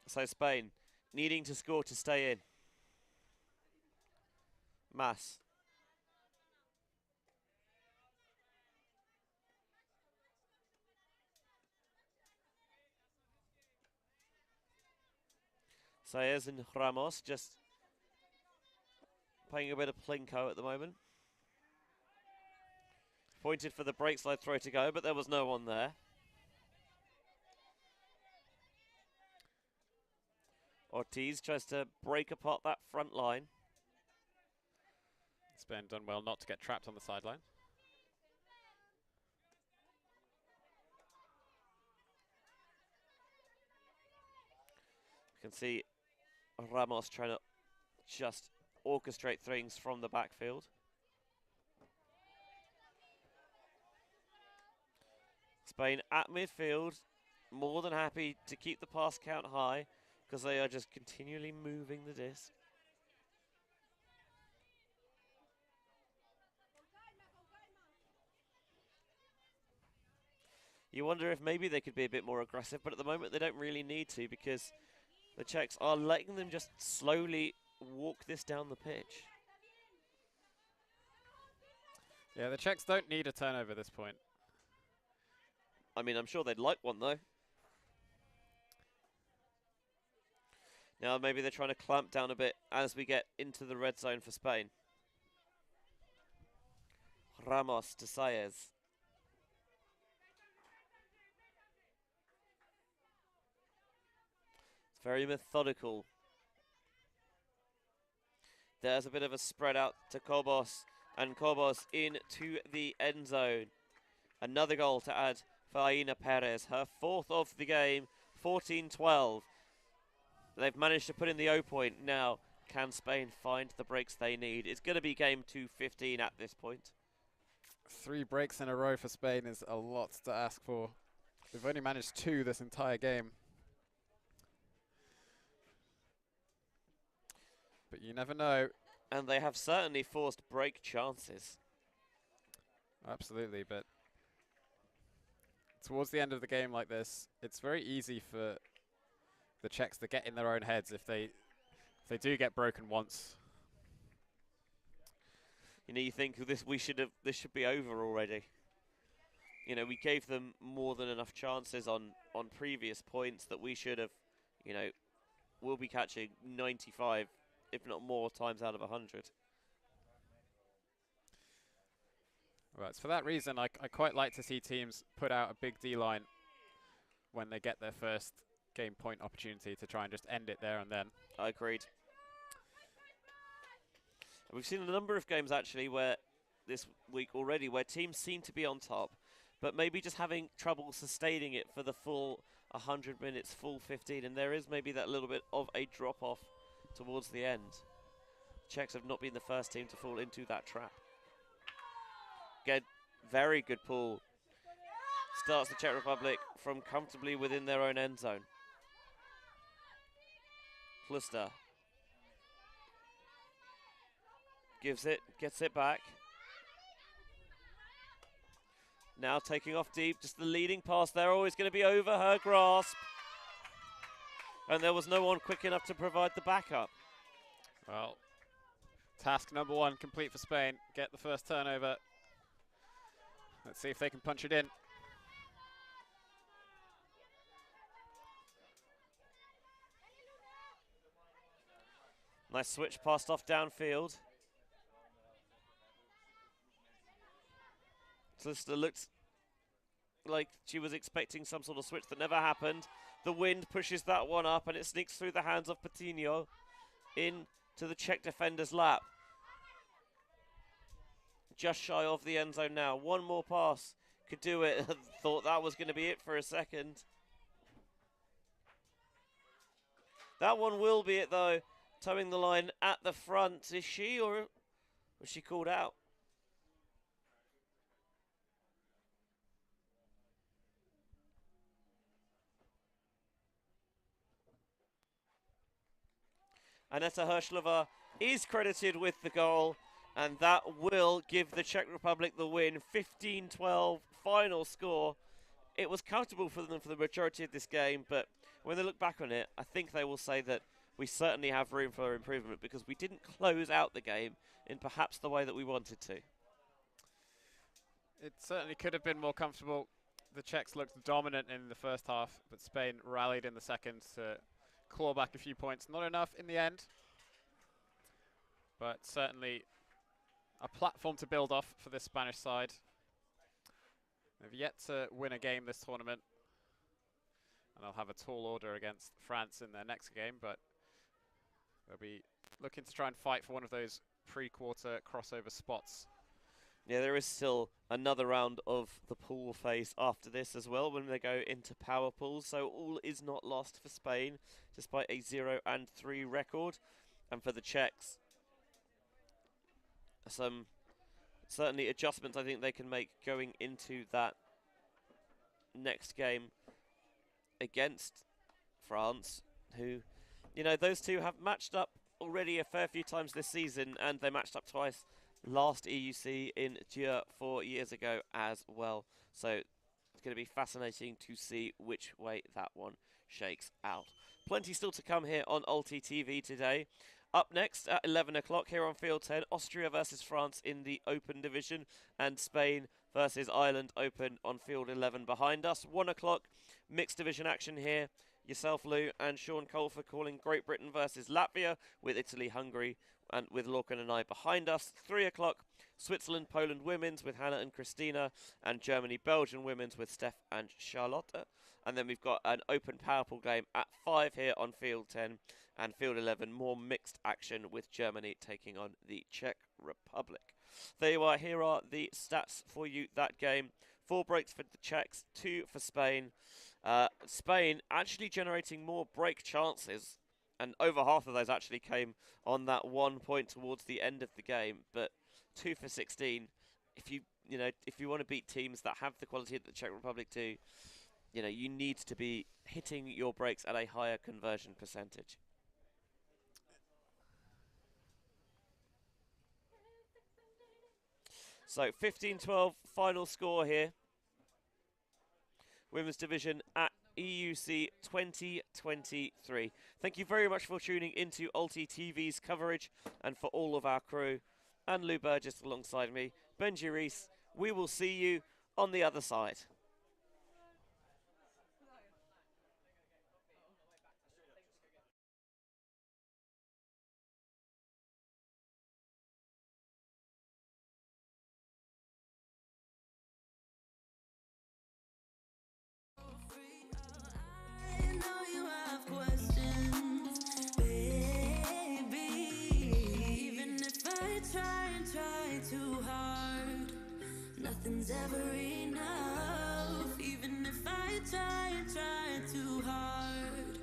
So Spain needing to score to stay in. Mas. Sayers and Ramos just playing a bit of plinko at the moment. Pointed for the break slide throw to go, but there was no one there. Ortiz tries to break apart that front line. Spain done well not to get trapped on the sideline. You can see Ramos trying to just orchestrate things from the backfield. Spain at midfield, more than happy to keep the pass count high because they are just continually moving the disc. You wonder if maybe they could be a bit more aggressive, but at the moment they don't really need to because the Czechs are letting them just slowly walk this down the pitch. Yeah, the Czechs don't need a turnover at this point. I mean, I'm sure they'd like one, though. Now maybe they're trying to clamp down a bit as we get into the red zone for Spain. Ramos to Sayers. It's very methodical. There's a bit of a spread out to Kobos, and Kobos into the end zone. Another goal to add for Aina Perez, her 4th of the game, 14-12. They've managed to put in the 0 point. Now, can Spain find the breaks they need? It's going to be game 2-15 at this point. 3 breaks in a row for Spain is a lot to ask for. They've only managed 2 this entire game. But you never know. And they have certainly forced break chances. Absolutely, but towards the end of the game like this, it's very easy for the Czechs to get in their own heads if they do get broken once. You know, you think this should be over already. You know, we gave them more than enough chances on previous points that we should have, you know, we'll be catching 95, if not more, times out of 100. Right, so for that reason, I quite like to see teams put out a big D-line when they get their first game point opportunity to try and just end it there and then. I agreed. We've seen a number of games actually where this week already where teams seem to be on top, but maybe just having trouble sustaining it for the full 100 minutes, full 15, and there is maybe that little bit of a drop-off towards the end. Czechs have not been the first team to fall into that trap. Again, very good pull. Starts the Czech Republic from comfortably within their own end zone. Kluster gives it, gets it back. Now taking off deep, just the leading pass there, always going to be over her grasp. And there was no one quick enough to provide the backup. Well, task number 1 complete for Spain. Get the first turnover. Let's see if they can punch it in. Nice switch passed off downfield. Kluster looked like she was expecting some sort of switch that never happened. The wind pushes that one up and it sneaks through the hands of Patino into the Czech defender's lap. Just shy of the end zone now. One more pass could do it. Thought that was going to be it for a second. That one will be it though. Towing the line at the front. Is she, or was she called out? Aneta Herschlova is credited with the goal, and that will give the Czech Republic the win. 15-12 final score. It was comfortable for them for the majority of this game, but when they look back on it, I think they will say that we certainly have room for improvement because we didn't close out the game in perhaps the way that we wanted to. It certainly could have been more comfortable. The Czechs looked dominant in the first half, but Spain rallied in the second to claw back a few points. Not enough in the end, but certainly a platform to build off for this Spanish side. They've yet to win a game this tournament, and they'll have a tall order against France in their next game, but they'll be looking to try and fight for one of those pre-quarter crossover spots. Yeah, there is still another round of the pool phase after this as well when they go into power pools. So all is not lost for Spain, despite a 0-3 record. And for the Czechs, some certainly adjustments I think they can make going into that next game against France, who, you know, those two have matched up already a fair few times this season, and they matched up twice last EUC in Dieu 4 years ago as well. So it's going to be fascinating to see which way that one shakes out. Plenty still to come here on ULTI.TV today. Up next at 11 o'clock here on Field 10, Austria versus France in the Open Division, and Spain versus Ireland Open on Field 11 behind us. 1 o'clock, mixed division action here. Yourself, Lou, and Sean Colfer calling Great Britain versus Latvia, with Italy, Hungary, and with Lorcan and I behind us. 3 o'clock, Switzerland, Poland women's with Hannah and Christina, and Germany, Belgian women's with Steph and Charlotte. And then we've got an open power pool game at 5 here on Field 10, and Field 11, more mixed action with Germany taking on the Czech Republic. There you are, here are the stats for you that game. 4 breaks for the Czechs, 2 for Spain. Spain actually generating more break chances, and over half of those actually came on that 1 point towards the end of the game. But 2 for 16. If you want to beat teams that have the quality that the Czech Republic do, you need to be hitting your breaks at a higher conversion percentage. So 15-12 final score here. Women's division at EUC 2023. Thank you very much for tuning into ULTI.TV's coverage, and for all of our crew and Lou Burgess alongside me, Benji Rees. We will see you on the other side. Nothing's ever enough, even if I try and try too hard.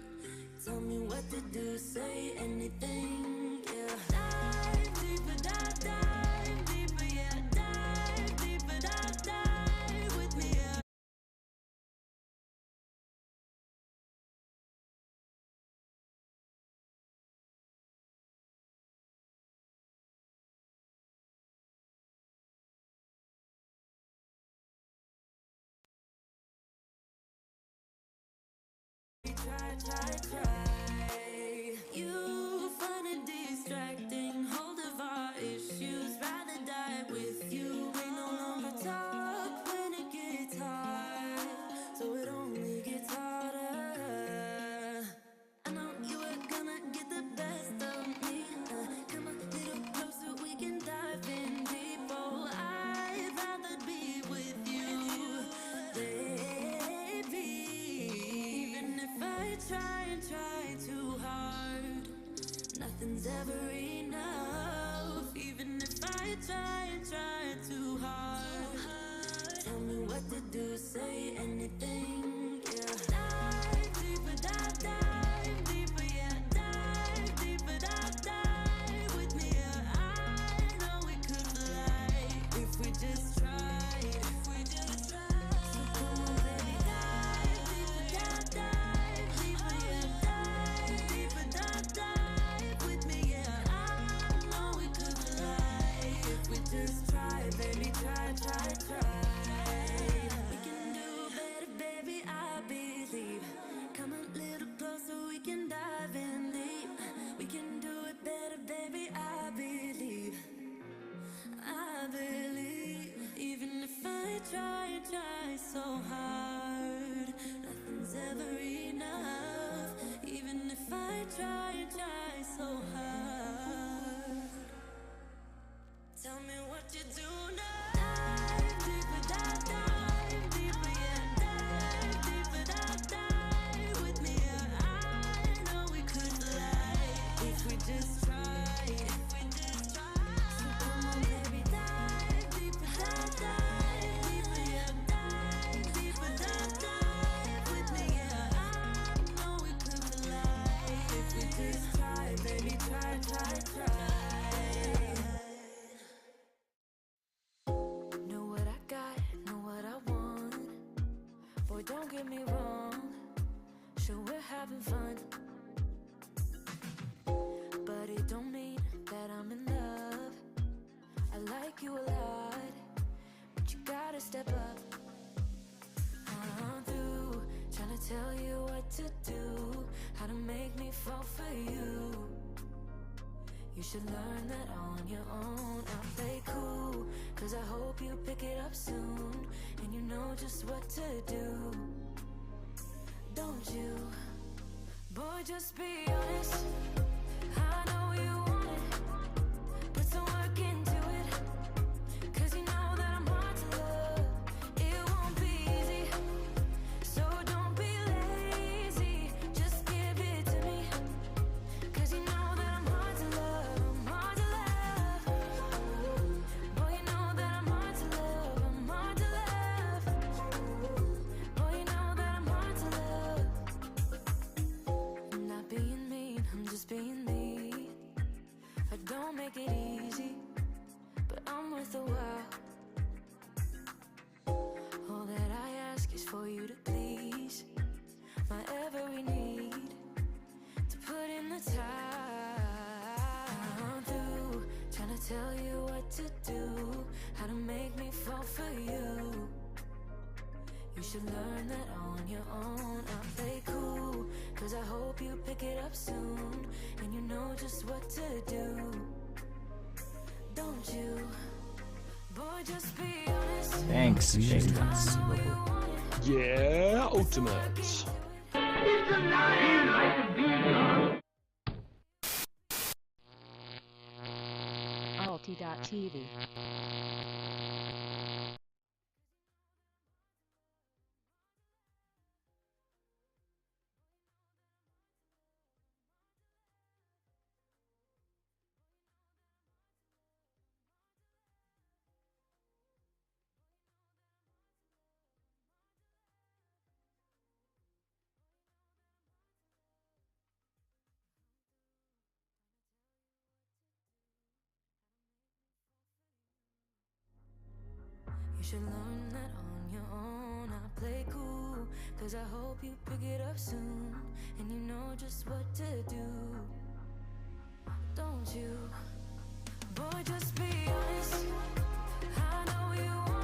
Tell me what to do, say anything, yeah. Dive deeper, dive deeper, yeah. Dive deeper, dive with me, yeah. Try. You find it distracting, hold of our issues, rather die with you. We no longer talk when it gets hard, so it only gets harder. I know you were gonna get the best of me. Come a little closer, we can dive in deep. Oh, I'd rather be with you, baby. Even if I try and try too hard, nothing's ever enough. Even if I try and try too hard, tell me what to do, say anything, yeah. Dive deeper, dive deeper, yeah. Dive deeper, dive with me, yeah. I know we could fly if we just tried. If we just tried. So come on, baby, dive deeper, dive deeper, yeah. Dive deeper, dive with me, yeah. I know we could fly if we just try, baby, try. We can do better, baby, I believe. Come a little closer, we can dive in deep. We can do it better, baby, I believe. I believe. Even if I try so hard, nothing's ever enough. Even if I try so hard, tell me what you do now. Dive deeper, dive deeper, yeah. Dive deeper, dive with me, yeah. I know we could fly if we just tried. If we just tried. So come on, baby, dive deeper, dive deeper, yeah. Dive deeper, dive with me, yeah. I know we could fly if we just try, baby, try. Know what I got, know what I want. Boy, don't get me wrong, sure we're having fun, but it don't mean that I'm in love. I like you a lot, but you gotta step up. I'm through trying to tell you what to do, how to make me fall for you. You should learn that on your own. I'll play cool, cause I hope you pick it up soon, and you know just what to do, don't you? Boy, just be honest. I know you want it, put some work into it, cause you know that I'm hard to love. It won't be easy, so don't be lazy. Just give it to me, cause you know that I'm hard to love. I'm hard to love. Boy, you know that I'm hard to love. I'm hard to love. don't make it easy, but I'm worth a while. All that I ask is for you to please my every need, to put in the time. I'm through trying to tell you what to do, how to make me fall for you. You should learn that on your own. I play cool, cause I hope you pick it up soon, and you know just what to do. Don't you? Boy, just be honest. Thanks, James. Yeah, Ultimate. ULTI.TV. You should learn that on your own. I play cool, cause I hope you pick it up soon, and you know just what to do. Don't you? Boy, just be honest. I know you want